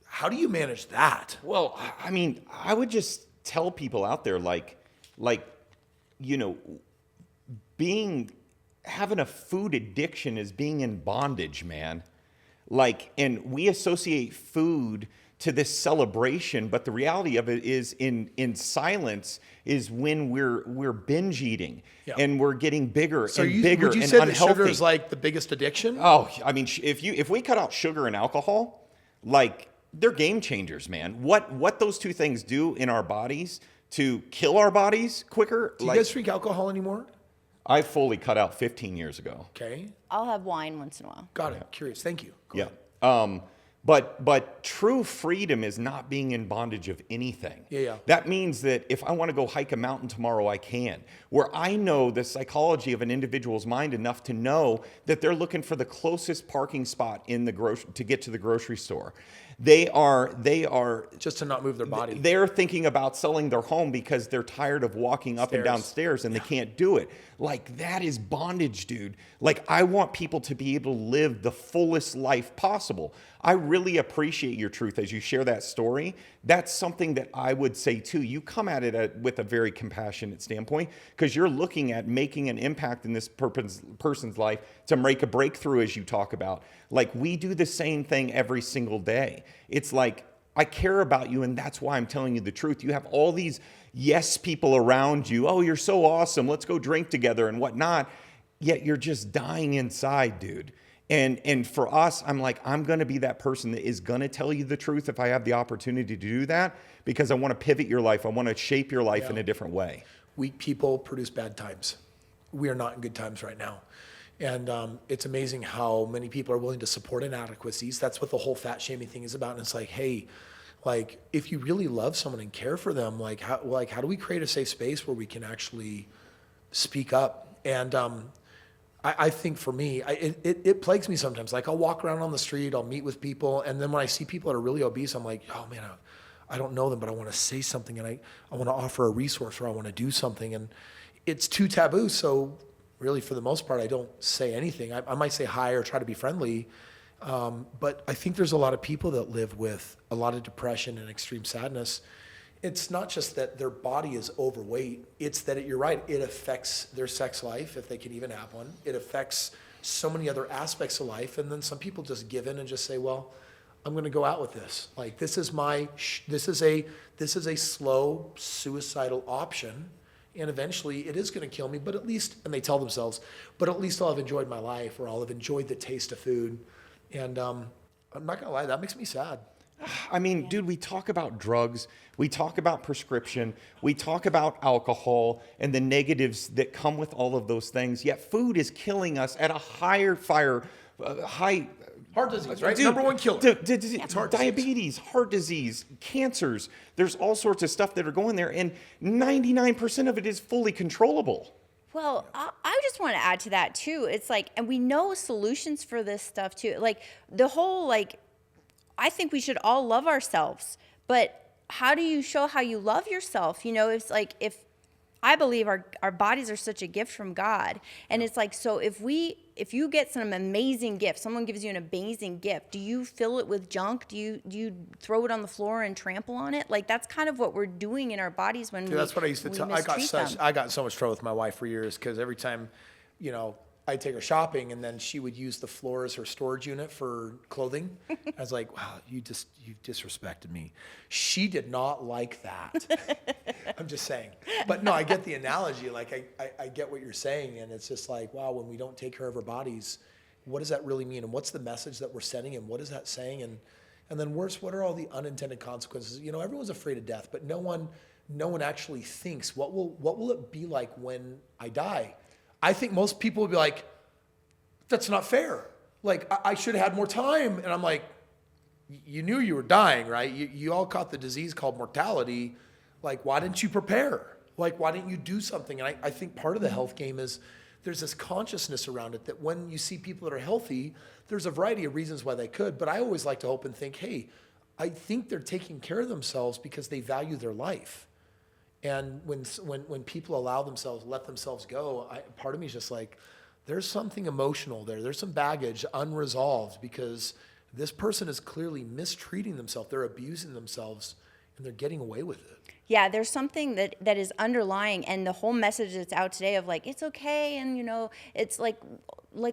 how do you manage that? Well, I mean, I would just tell people out there having a food addiction is being in bondage, man. And we associate food to this celebration, but the reality of it is in silence is when we're binge eating and we're getting bigger and bigger and unhealthy. Would you say that sugar is the biggest addiction? Oh, I mean, if we cut out sugar and alcohol, they're game changers, man. What those 2 things do in our bodies to kill our bodies quicker. Do you guys drink alcohol anymore? I fully cut out 15 years ago. Okay. I'll have wine once in a while. Got it. Curious. Thank you. Go ahead. But true freedom is not being in bondage of anything. Yeah. That means that if I want to go hike a mountain tomorrow, I can. Where I know the psychology of an individual's mind enough to know that they're looking for the closest parking spot to get to the grocery store. They are just to not move their body. They're thinking about selling their home because they're tired of walking up and down stairs and they can't do it. That is bondage, dude. I want people to be able to live the fullest life possible. I really appreciate your truth as you share that story. That's something that I would say too. You come at it with a very compassionate standpoint because you're looking at making an impact in this person's life to make a breakthrough, as you talk about. We do the same thing every single day. It's I care about you, and that's why I'm telling you the truth. You have all these yes people around you. "Oh, you're so awesome. Let's go drink together," and whatnot. Yet you're just dying inside, dude. And for us, I'm going to be that person that is going to tell you the truth if I have the opportunity to do that, because I want to pivot your life. I want to shape your life in a different way. Weak people produce bad times. we are not in good times right now. And it's amazing how many people are willing to support inadequacies. That's what the whole fat shaming thing is about. And it's like, hey, like, if you really love someone and care for them, how do we create a safe space where we can actually speak up? And I think for me, it plagues me sometimes. Like, I'll walk around on the street, I'll meet with people, and then when I see people that are really obese, I'm like, oh man, I don't know them, but I want to say something, and I want to offer a resource, or I want to do something, and it's too taboo. So really, for the most part, I don't say anything. I might say hi or try to be friendly, but I think there's a lot of people that live with a lot of depression and extreme sadness. It's not just that their body is overweight, it's that you're right, it affects their sex life, if they can even have one. It affects so many other aspects of life, and then some people just give in and just say, well, I'm going to go out with this. Like, this is a slow suicidal option, and eventually it is going to kill me, but at least, and they tell themselves, but at least I'll have enjoyed my life, or I'll have enjoyed the taste of food. And I'm not going to lie, that makes me sad. I mean, dude, we talk about drugs, we talk about prescription, we talk about alcohol and the negatives that come with all of those things, yet food is killing us at a high Heart disease, right? Dude, Number one killer. It's heart diabetes, heart disease, cancers. There's all sorts of stuff that are going there, and 99% of it is fully controllable. Well, I just want to add to that too. It's like, and we know solutions for this stuff too. Like the whole, like, I think we should all love ourselves, but how do you show how you love yourself? You know, it's like, if I believe our bodies are such a gift from God, and it's like, so if you get some amazing gift, someone gives you an amazing gift, do you fill it with junk? Do you throw it on the floor and trample on it? Like, that's kind of what we're doing in our bodies when that's what I used to tell. I got in so much trouble with my wife for years, because every time, you know, I'd take her shopping, and then she would use the floor as her storage unit for clothing. I was like, wow, you disrespected me. She did not like that. I'm just saying. But no, I get the analogy. Like, I get what you're saying. And it's just like, wow, when we don't take care of our bodies, what does that really mean? And what's the message that we're sending? And what is that saying? And then worse, what are all the unintended consequences? You know, everyone's afraid of death, but no one actually thinks, what will it be like when I die? I think most people would be like, that's not fair. Like, I should have had more time. And I'm like, you knew you were dying, right? You all caught the disease called mortality. Like, why didn't you prepare? Like, why didn't you do something? And I think part of the health game is there's this consciousness around it, that when you see people that are healthy, there's a variety of reasons why they could. But I always like to hope and think, hey, I think they're taking care of themselves because they value their life. And when people let themselves go, part of me is just like, there's something emotional there. There's some baggage unresolved, because this person is clearly mistreating themselves. They're abusing themselves, and they're getting away with it. Yeah, there's something that is underlying, and the whole message that's out today of like, it's okay, and you know, it's like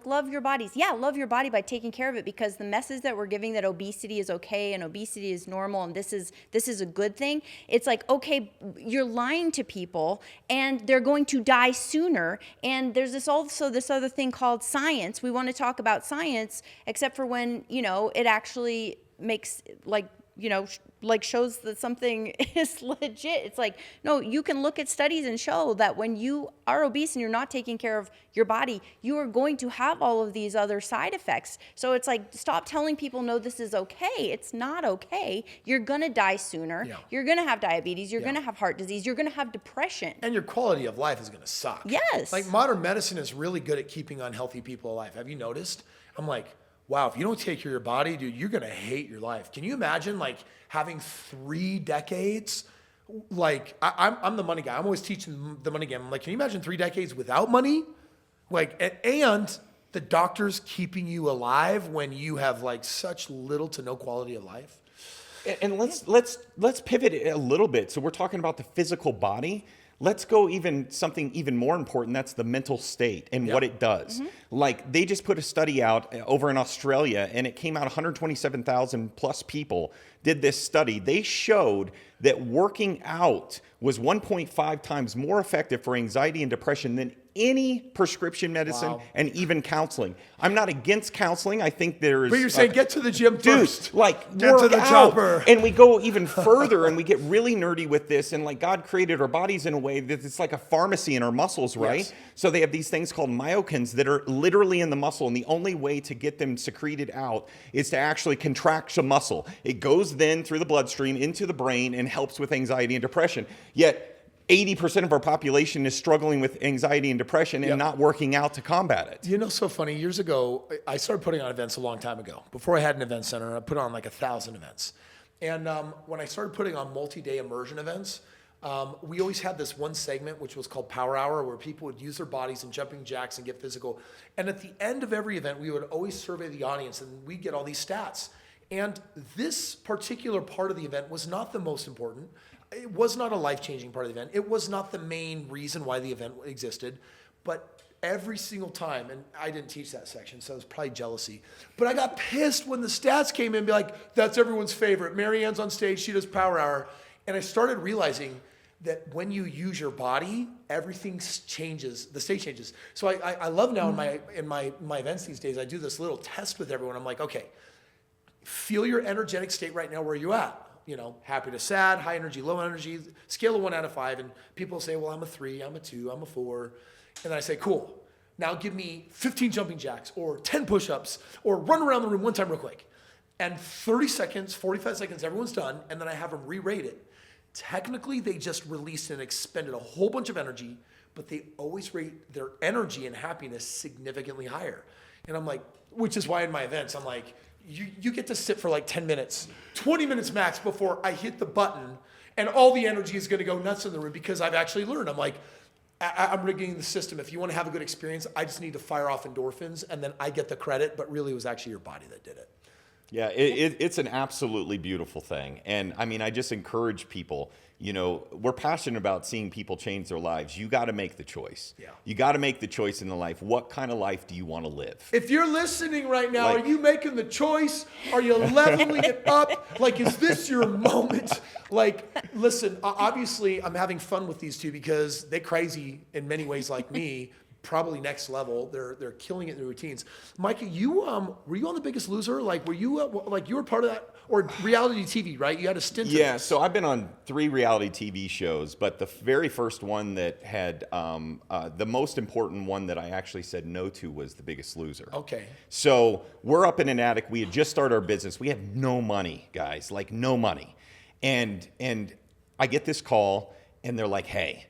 love your bodies. Yeah, love your body by taking care of it, because the message that we're giving, that obesity is okay and obesity is normal and this is a good thing. It's like, okay, you're lying to people and they're going to die sooner. And there's this other thing called science. We want to talk about science, except for when, you know, it actually makes, like, you know, like shows that something is legit. It's like, no, you can look at studies and show that when you are obese and you're not taking care of your body, you are going to have all of these other side effects. So it's like, stop telling people, no, this is okay. It's not okay. You're going to die sooner. Yeah. You're going to have diabetes. You're going to have heart disease. You're going to have depression. And your quality of life is going to suck. Yes. Like, modern medicine is really good at keeping unhealthy people alive. Have you noticed? I'm like, wow, if you don't take care of your body, dude, you're going to hate your life. Can you imagine, like, having 3 decades? Like, I'm the money guy. I'm always teaching the money game. I'm like, can you imagine 3 decades without money? Like, and the doctors keeping you alive when you have, like, such little to no quality of life? And let's pivot a little bit. So we're talking about the physical body. Let's go something even more important. That's the mental state and what it does. Mm-hmm. Like, they just put a study out over in Australia, and it came out 127,000 plus people did this study. They showed that working out was 1.5 times more effective for anxiety and depression than any prescription medicine and even counseling. I'm not against counseling. I think there's... But you're saying get to the gym first. Like, get to the chopper. And we go even further and we get really nerdy with this. And like, God created our bodies in a way that it's like a pharmacy in our muscles, right? Yes. So they have these things called myokines that are literally in the muscle. And the only way to get them secreted out is to actually contract the muscle. It goes then through the bloodstream into the brain and helps with anxiety and depression. Yet 80% of our population is struggling with anxiety and depression and not working out to combat it. You know, so funny, years ago, I started putting on events a long time ago. Before I had an event center, I put on like 1,000 events. And when I started putting on multi-day immersion events, we always had this one segment, which was called Power Hour, where people would use their bodies and jumping jacks and get physical. And at the end of every event, we would always survey the audience and we'd get all these stats. And this particular part of the event was not the most important. It was not a life-changing part of the event. It was not the main reason why the event existed. But every single time, and I didn't teach that section, so it was probably jealousy, but I got pissed when the stats came in and be like, that's everyone's favorite. Mary Ann's on stage, she does Power Hour. And I started realizing that when you use your body, everything changes, the stage changes. So I love now in my events these days, I do this little test with everyone. I'm like, okay, feel your energetic state right now. Where are you at? You know, happy to sad, high energy, low energy, scale of 1 out of 5. And people say, well, I'm a 3, I'm a 2, I'm a 4. And then I say, cool. Now give me 15 jumping jacks or 10 push-ups or run around the room one time real quick. And 30 seconds, 45 seconds, everyone's done. And then I have them re-rate it. Technically, they just released and expended a whole bunch of energy, but they always rate their energy and happiness significantly higher. And I'm like, which is why in my events, I'm like, you get to sit for like 10 minutes, 20 minutes max before I hit the button and all the energy is going to go nuts in the room because I've actually learned. I'm like, I'm rigging the system. If you want to have a good experience, I just need to fire off endorphins and then I get the credit, but really it was actually your body that did it. Yeah, it's an absolutely beautiful thing. And I mean, I just encourage people, you know, we're passionate about seeing people change their lives. You got to make the choice. Yeah. You got to make the choice in the life. What kind of life do you want to live? If you're listening right now, are you making the choice? Are you leveling it up? Like, is this your moment? Like, listen, obviously I'm having fun with these two because they're crazy in many ways like me. Probably next level. They're killing it in their routines. Micah, you were you on The Biggest Loser? Like, were you like you were part of that or reality TV, right? You had a stint. Yeah, so I've been on 3 reality TV shows, but the very first one that had the most important one that I actually said no to was The Biggest Loser. Okay. So we're up in an attic. We had just started our business. We had no money, guys, like no money, and I get this call, and they're like, "Hey,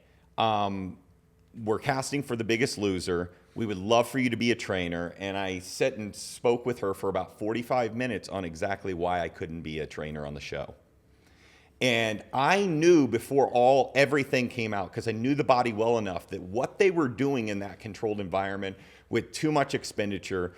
we're casting for The Biggest Loser. We would love for you to be a trainer." And I sat and spoke with her for about 45 minutes on exactly why I couldn't be a trainer on the show. And I knew before everything came out, because I knew the body well enough, that what they were doing in that controlled environment with too much expenditure,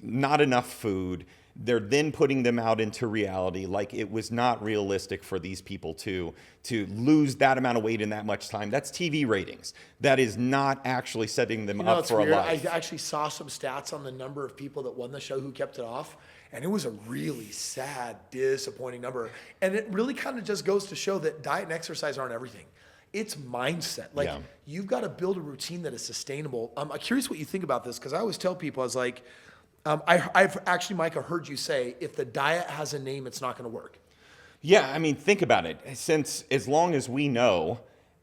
not enough food, they're then putting them out into reality. Like, it was not realistic for these people to lose that amount of weight in that much time. That's TV ratings. That is not actually setting them up for weird. a life. I actually saw some stats on the number of people that won the show who kept it off, and it was a really sad, disappointing number. And it really kind of just goes to show that diet and exercise aren't everything. It's mindset. Like, you've got to build a routine that is sustainable. I'm curious what you think about this, because I always tell people, I was like, I've actually, Micah, heard you say, if the diet has a name, it's not going to work. Yeah, I mean, think about it. Since as long as we know,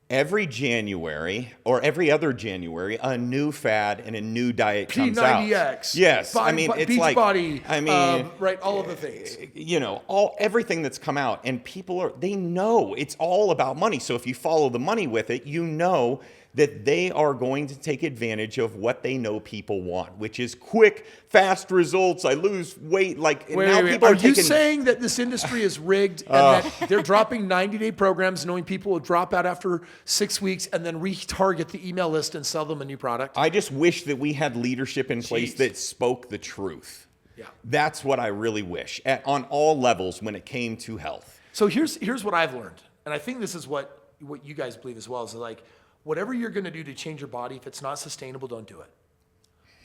every January or every other January, a new fad and a new diet comes out. P90X. Yes, I mean, it's like Beachbody. I mean, right, all of the things. You know, everything that's come out, and people they know it's all about money. So if you follow the money with it, you know that they are going to take advantage of what they know people want, which is quick, fast results. I lose weight. Like, now people are you saying that this industry is rigged and that they're dropping 90-day programs, knowing people will drop out after 6 weeks and then retarget the email list and sell them a new product? I just wish that we had leadership in place that spoke the truth. Yeah, that's what I really wish on all levels when it came to health. So here's what I've learned, and I think this is what you guys believe as well, is like, whatever you're going to do to change your body, if it's not sustainable, don't do it.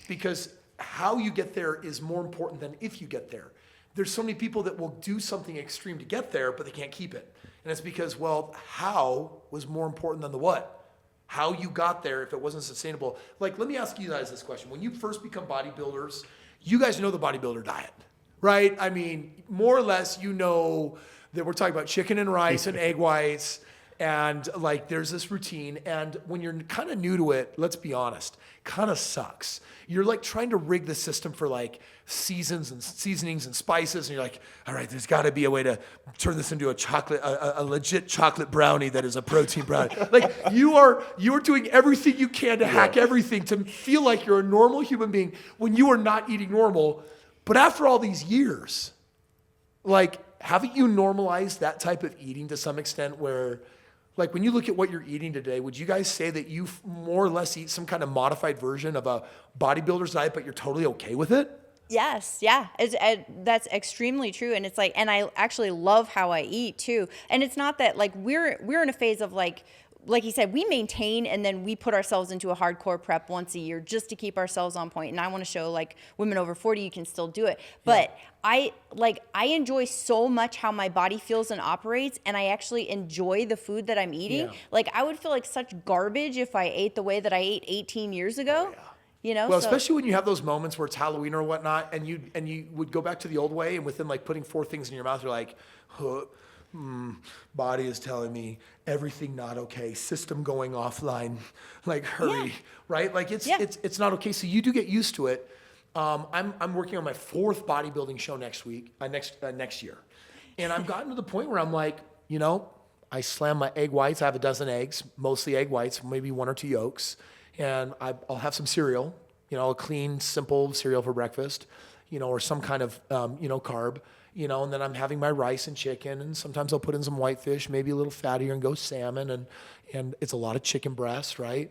Because how you get there is more important than if you get there. there's so many people that will do something extreme to get there, but they can't keep it. And it's because, well, how was more important than the what. How you got there if it wasn't sustainable. Like, let me ask you guys this question. When you first become bodybuilders, you guys know the bodybuilder diet, right? I mean, more or less, you know that we're talking about chicken and rice and egg whites, and like there's this routine. And when you're kind of new to it, let's be honest, kind of sucks. You're like trying to rig the system for like seasons and seasonings and spices, and you're like, all right, there's got to be a way to turn this into a legit chocolate brownie that is a protein brownie. Like you are doing everything you can to hack everything to feel like you're a normal human being when you are not eating normal. But after all these years, like, haven't you normalized that type of eating to some extent where, like, when you look at what you're eating today, would you guys say that you more or less eat some kind of modified version of a bodybuilder's diet, but you're totally okay with it? Yes, yeah, that's extremely true, and it's like, and I actually love how I eat too. And it's not that like we're in a phase of like you said, we maintain and then we put ourselves into a hardcore prep once a year just to keep ourselves on point. And I want to show like women over 40, you can still do it. But I enjoy so much how my body feels and operates, and I actually enjoy the food that I'm eating. Yeah. Like I would feel like such garbage if I ate the way that I ate 18 years ago. Oh, yeah. You know, well, especially when you have those moments where it's Halloween or whatnot, and you would go back to the old way, and within like putting 4 things in your mouth, you're like, body is telling me everything not okay, system going offline, like hurry, right? Like it's not okay. So you do get used to it. I'm working on my 4th bodybuilding show next year, and I've gotten to the point where I'm like, you know, I slam my egg whites. I have a dozen eggs, mostly egg whites, maybe 1 or 2 yolks. And I'll have some cereal, you know, a clean, simple cereal for breakfast, you know, or some kind of, carb, you know, and then I'm having my rice and chicken, and sometimes I'll put in some whitefish, maybe a little fattier, and go salmon, and it's a lot of chicken breast, right?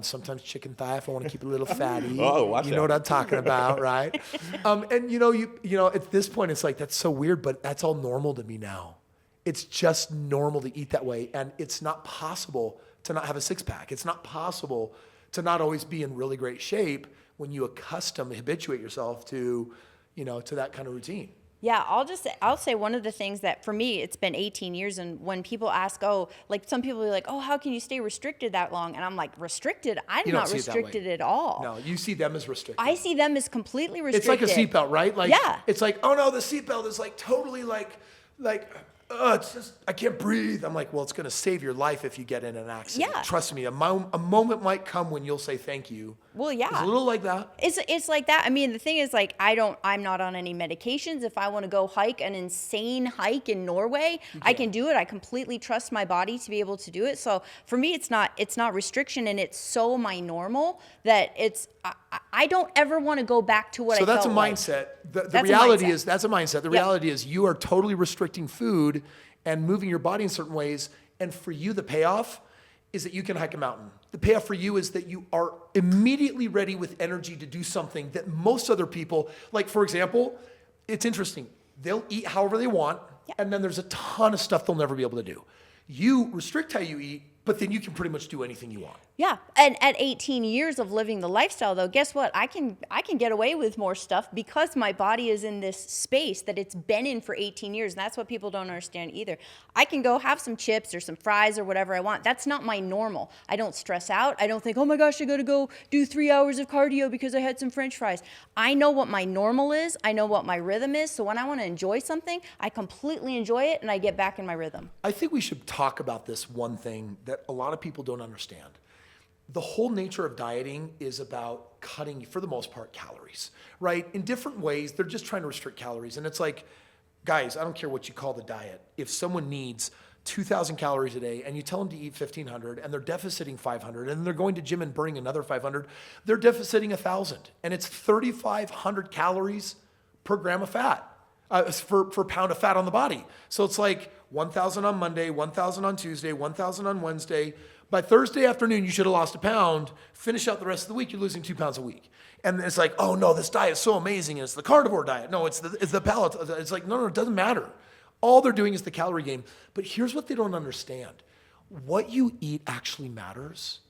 Sometimes chicken thigh if I want to keep it a little fatty. Oh, watch you that. know what I'm talking about, right? And you know, at this point, it's like, that's so weird, but that's all normal to me now. It's just normal to eat that way, and it's not possible to not have a 6-pack. It's not possible to not always be in really great shape when you habituate yourself to, you know, to that kind of routine. Yeah, I'll say one of the things that for me, it's been 18 years. And when people ask, like some people are like, how can you stay restricted that long? And I'm like, restricted? I'm not restricted at all. No, you see them as restricted. I see them as completely restricted. It's like a seatbelt, right? Like, yeah. It's like, oh no, the seatbelt is like totally like, it's just, I can't breathe. I'm like, well, it's going to save your life if you get in an accident. Yeah. Trust me, a moment might come when you'll say thank you. Well, yeah. It's a little like that. It's like that. I mean, the thing is, like, I'm not on any medications. If I want to go hike an insane hike in Norway, I can do it. I completely trust my body to be able to do it. So for me, it's not restriction, and it's so my normal that I don't ever want to go back to what I felt So that's a mindset. The reality is that's a mindset. The reality is you are totally restricting food and moving your body in certain ways. And for you, the payoff is that you can hike a mountain. The payoff for you is that you are immediately ready with energy to do something that most other people, like for example, it's interesting. They'll eat however they want, and then there's a ton of stuff they'll never be able to do. You restrict how you eat, but then you can pretty much do anything you want. Yeah, and at 18 years of living the lifestyle, though, guess what? I can get away with more stuff because my body is in this space that it's been in for 18 years, and that's what people don't understand either. I can go have some chips or some fries or whatever I want. That's not my normal. I don't stress out. I don't think, oh my gosh, I got to go do 3 hours of cardio because I had some French fries. I know what my normal is. I know what my rhythm is. So when I want to enjoy something, I completely enjoy it, and I get back in my rhythm. I think we should talk about this one thing that a lot of people don't understand. The whole nature of dieting is about cutting, for the most part, calories, right? In different ways, they're just trying to restrict calories. And it's like, guys, I don't care what you call the diet. If someone needs 2,000 calories a day and you tell them to eat 1,500 and they're deficiting 500 and they're going to gym and burning another 500, they're deficiting 1,000. And it's 3,500 calories per gram of fat, per pound of fat on the body. So it's like 1,000 on Monday, 1,000 on Tuesday, 1,000 on Wednesday. By Thursday afternoon, you should have lost a pound. Finish out the rest of the week, you're losing 2 pounds a week. And it's like, oh no, this diet is so amazing. And it's the carnivore diet. No, it's the palate. It's like, no, it doesn't matter. All they're doing is the calorie game. But here's what they don't understand. What you eat actually matters.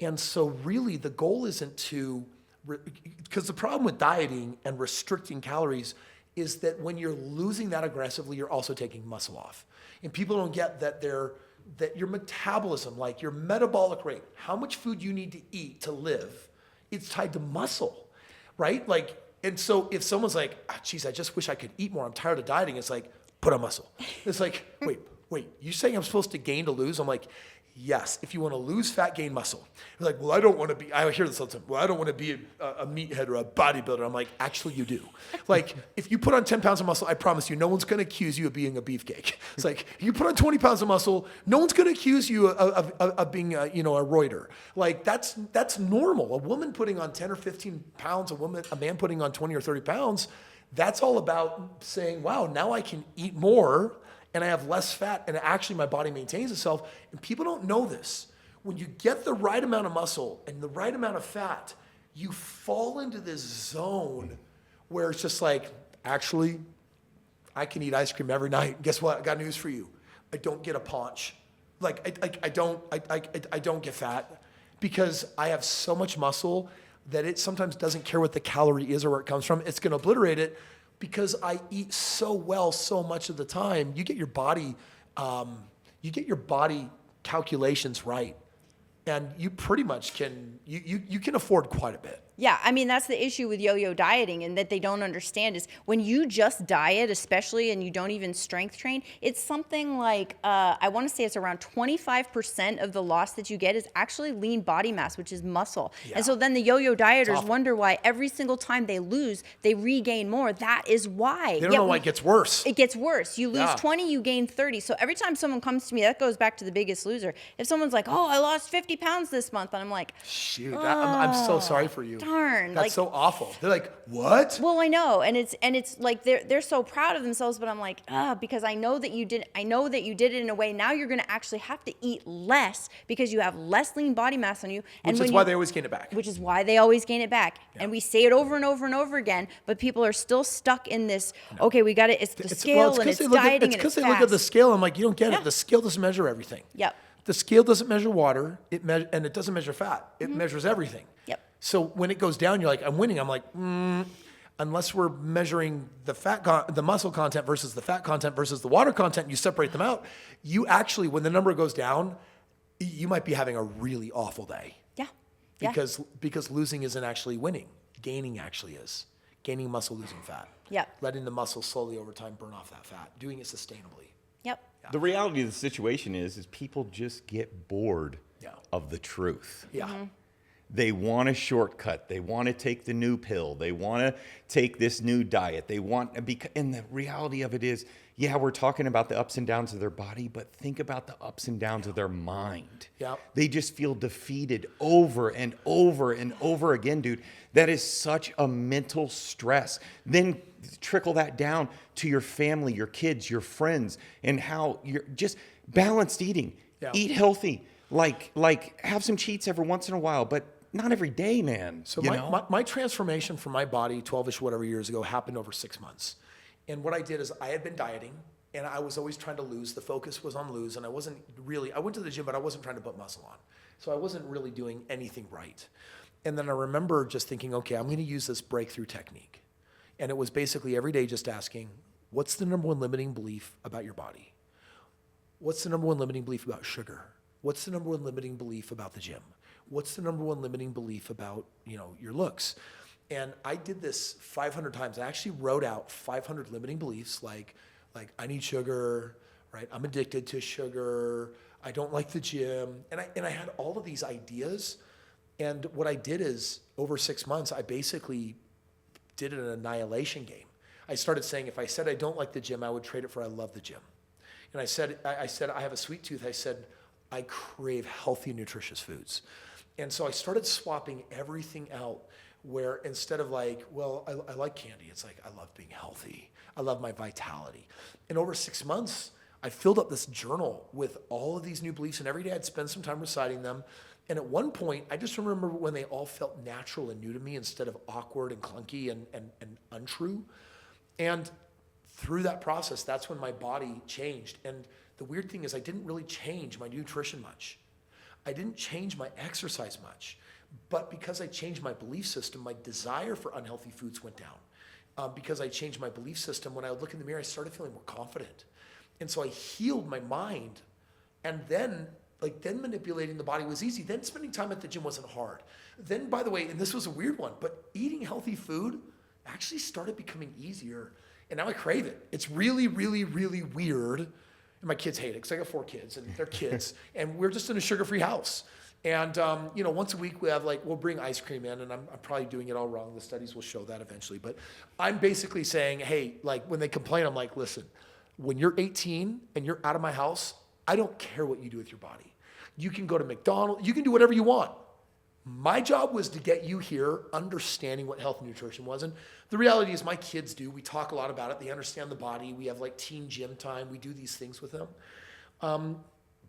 And so really the goal isn't to, because the problem with dieting and restricting calories is that when you're losing that aggressively, you're also taking muscle off. And people don't get that that your metabolism, like your metabolic rate, how much food you need to eat to live, it's tied to muscle, right? Like, and so if someone's like, geez, I just wish I could eat more, I'm tired of dieting, it's like, put on muscle. It's like, wait, you saying I'm supposed to gain to lose? I'm like, yes, if you want to lose fat, gain muscle. You're like, well, I don't want to be, I hear this all the time, well, I don't want to be a meathead or a bodybuilder. I'm like, actually you do. Like, if you put on 10 pounds of muscle, I promise you, no one's going to accuse you of being a beefcake. It's like, if you put on 20 pounds of muscle, no one's going to accuse you of being a roider. Like, that's normal. A woman putting on 10 or 15 pounds, a man putting on 20 or 30 pounds, that's all about saying, wow, now I can eat more and I have less fat, and actually my body maintains itself. And people don't know this. When you get the right amount of muscle and the right amount of fat, you fall into this zone where it's just like, actually, I can eat ice cream every night. Guess what? I got news for you. I don't get a paunch. Like I don't get fat because I have so much muscle that it sometimes doesn't care what the calorie is or where it comes from. It's gonna obliterate it. Because I eat so well so much of the time, you get your body calculations right, and you pretty much can you can afford quite a bit. Yeah, I mean, that's the issue with yo-yo dieting, and that they don't understand is when you just diet, especially, and you don't even strength train, it's something like, I want to say it's around 25% of the loss that you get is actually lean body mass, which is muscle. Yeah. And so then the yo-yo dieters wonder why every single time they lose, they regain more. That is why. They don't know why it gets worse. It gets worse. You lose 20, you gain 30. So every time someone comes to me, that goes back to the Biggest Loser. If someone's like, oh, I lost 50 pounds this month, and I'm like, shoot, I'm so sorry for you. Darn, that's so awful. They're like, what? Well, I know, and it's like they're so proud of themselves, but I'm like, because I know that you did it in a way. Now you're going to actually have to eat less because you have less lean body mass on you, and which is why they always gain it back. Which is why they always gain it back, and we say it over and over and over again, but people are still stuck in this. No. Okay, we got it. It's the scale and it's dieting. It's because they look at the scale. I'm like, you don't get it. The scale doesn't measure everything. Yep. The scale doesn't measure water. And it doesn't measure fat. It measures everything. Yep. So when it goes down, you're like, I'm winning. I'm like, unless we're measuring the muscle content versus the fat content versus the water content, you separate them out. You actually, when the number goes down, you might be having a really awful day. Yeah. Because losing isn't actually winning. Gaining actually is. Gaining muscle, losing fat. Yeah. Letting the muscle slowly over time burn off that fat. Doing it sustainably. Yep. Yeah. The reality of the situation is people just get bored of the truth. Yeah. Mm-hmm. They want a shortcut. They want to take the new pill. They want to take this new diet. And the reality of it is, we're talking about the ups and downs of their body, but think about the ups and downs of their mind. Yeah. They just feel defeated over and over and over again, dude. That is such a mental stress. Then trickle that down to your family, your kids, your friends, and how you're just balanced eating. Yeah. Eat healthy. Like have some cheats every once in a while, but not every day, man. So my transformation from my body 12-ish whatever years ago happened over 6 months. And what I did is I had been dieting and I was always trying to lose. The focus was on lose, and I went to the gym, but I wasn't trying to put muscle on. So I wasn't really doing anything right. And then I remember just thinking, okay, I'm going to use this breakthrough technique. And it was basically every day just asking, what's the number one limiting belief about your body? What's the number one limiting belief about sugar? What's the number one limiting belief about the gym? What's the number one limiting belief about, your looks? And I did this 500 times. I actually wrote out 500 limiting beliefs like I need sugar, right? I'm addicted to sugar. I don't like the gym. And I had all of these ideas. And what I did is over 6 months, I basically did an annihilation game. I started saying if I said I don't like the gym, I would trade it for I love the gym. And I said I have a sweet tooth. I said I crave healthy, nutritious foods. And so I started swapping everything out where instead of like, well, I like candy, it's like, I love being healthy. I love my vitality. And over 6 months, I filled up this journal with all of these new beliefs, and every day I'd spend some time reciting them. And at one point, I just remember when they all felt natural and new to me instead of awkward and clunky and untrue. And through that process, that's when my body changed. And the weird thing is I didn't really change my nutrition much. I didn't change my exercise much. But because I changed my belief system, my desire for unhealthy foods went down. because I changed my belief system. When I would look in the mirror, I started feeling more confident. And so I healed my mind. And then manipulating the body was easy. Then spending time at the gym wasn't hard. Then, by the way, and this was a weird one, but eating healthy food actually started becoming easier. And now I crave it. It's really, really, really weird. And my kids hate it because I got 4 kids and they're kids. And we're just in a sugar-free house. And, once a week we'll bring ice cream in, and I'm probably doing it all wrong. The studies will show that eventually. But I'm basically saying, hey, like when they complain, I'm like, listen, when you're 18 and you're out of my house, I don't care what you do with your body. You can go to McDonald's, you can do whatever you want. My job was to get you here understanding what health and nutrition was. And the reality is my kids do. We talk a lot about it. They understand the body. We have like teen gym time. We do these things with them.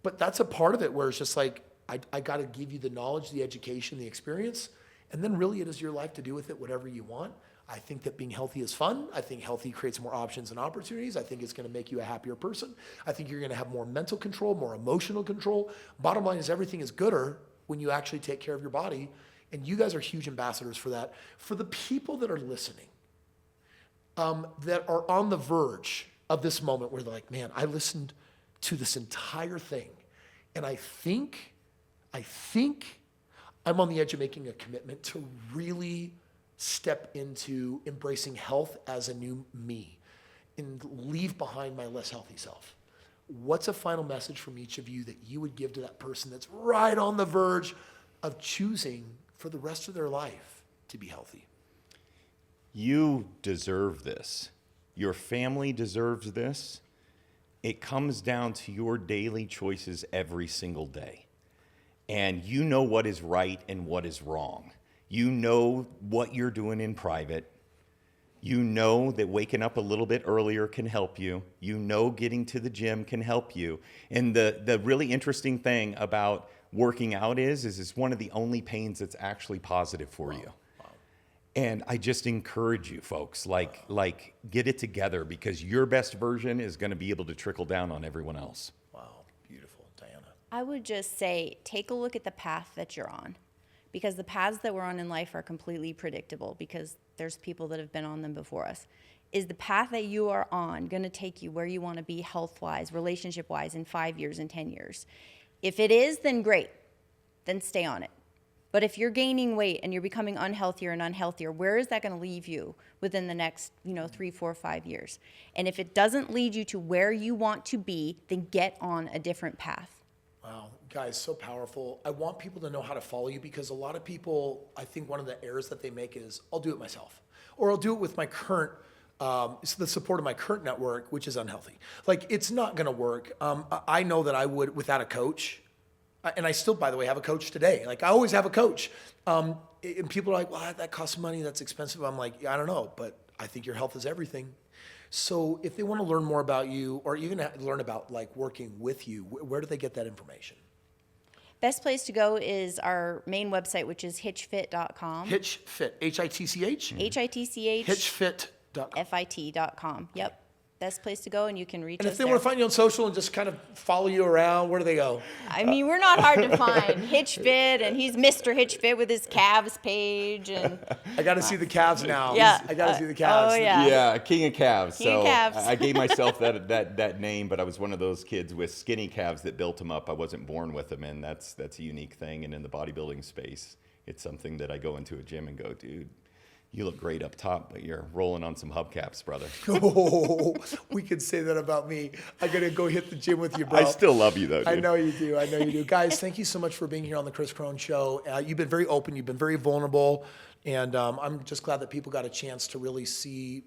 But that's a part of it where it's just like, I got to give you the knowledge, the education, the experience, and then really it is your life to do with it whatever you want. I think that being healthy is fun. I think healthy creates more options and opportunities. I think it's going to make you a happier person. I think you're going to have more mental control, more emotional control. Bottom line is everything is gooder when you actually take care of your body, and you guys are huge ambassadors for that. For the people that are listening, that are on the verge of this moment where they're like, man, I listened to this entire thing, and I think I'm on the edge of making a commitment to really step into embracing health as a new me and leave behind my less healthy self. What's a final message from each of you that you would give to that person that's right on the verge of choosing for the rest of their life to be healthy? You deserve this. Your family deserves this. It comes down to your daily choices every single day. And you know what is right and what is wrong. You know what you're doing in private. You know that waking up a little bit earlier can help you. You know getting to the gym can help you. And the really interesting thing about working out is it's one of the only pains that's actually positive for you. Wow. And I just encourage you folks, like get it together, because your best version is going to be able to trickle down on everyone else. Wow, beautiful. Dianna. I would just say, take a look at the path that you're on, because the paths that we're on in life are completely predictable because there's people that have been on them before us. Is the path that you are on going to take you where you want to be health-wise, relationship-wise in 5 years and 10 years? If it is, then great. Then stay on it. But if you're gaining weight and you're becoming unhealthier and unhealthier, where is that going to leave you within the next, 3, 4, 5 years? And if it doesn't lead you to where you want to be, then get on a different path. Wow, guys, so powerful. I want people to know how to follow you, because a lot of people, I think one of the errors that they make is, I'll do it myself. Or I'll do it with my current, the support of my current network, which is unhealthy. Like, it's not gonna work. I know that I would without a coach. And I still, by the way, have a coach today. Like, I always have a coach. And people are like, well, that costs money, that's expensive. I'm like, I don't know, but I think your health is everything. So if they want to learn more about you, or even learn about like working with you, where do they get that information? Best place to go is our main website, which is hitchfit.com. Hitchfit, H-I-T-C-H? H-I-T-C-H. Hitchfit.com. F-I-T.com. Yep. Best place to go, and you can reach us. And if they want to find you on social and just kind of follow you around, where do they go? I mean, we're not hard to find. Hitchfit, and he's Mr. Hitchfit with his calves page. And I got to see the calves now. Yeah. I got to see the calves. Oh, yeah. Yeah, king of calves. King of calves. I gave myself that name, but I was one of those kids with skinny calves that built them up. I wasn't born with them, and that's a unique thing. And in the bodybuilding space, it's something that I go into a gym and go, dude, you look great up top, but you're rolling on some hubcaps, brother. Oh, we could say that about me. I got to go hit the gym with you, bro. I still love you, though, dude. I know you do. I know you do. Guys, thank you so much for being here on the Kris Krohn Show. You've been very open. You've been very vulnerable. And I'm just glad that people got a chance to really see,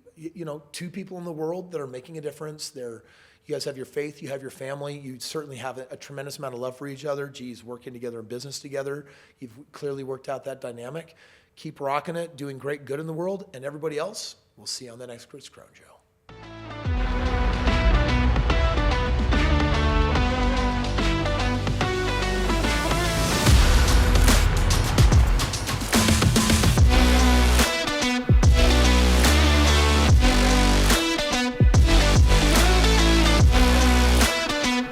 two people in the world that are making a difference. You guys have your faith. You have your family. You certainly have a tremendous amount of love for each other. Geez, working together in business together. You've clearly worked out that dynamic. Keep rocking it, doing great good in the world. And everybody else, we'll see you on the next Kris Krohn Show.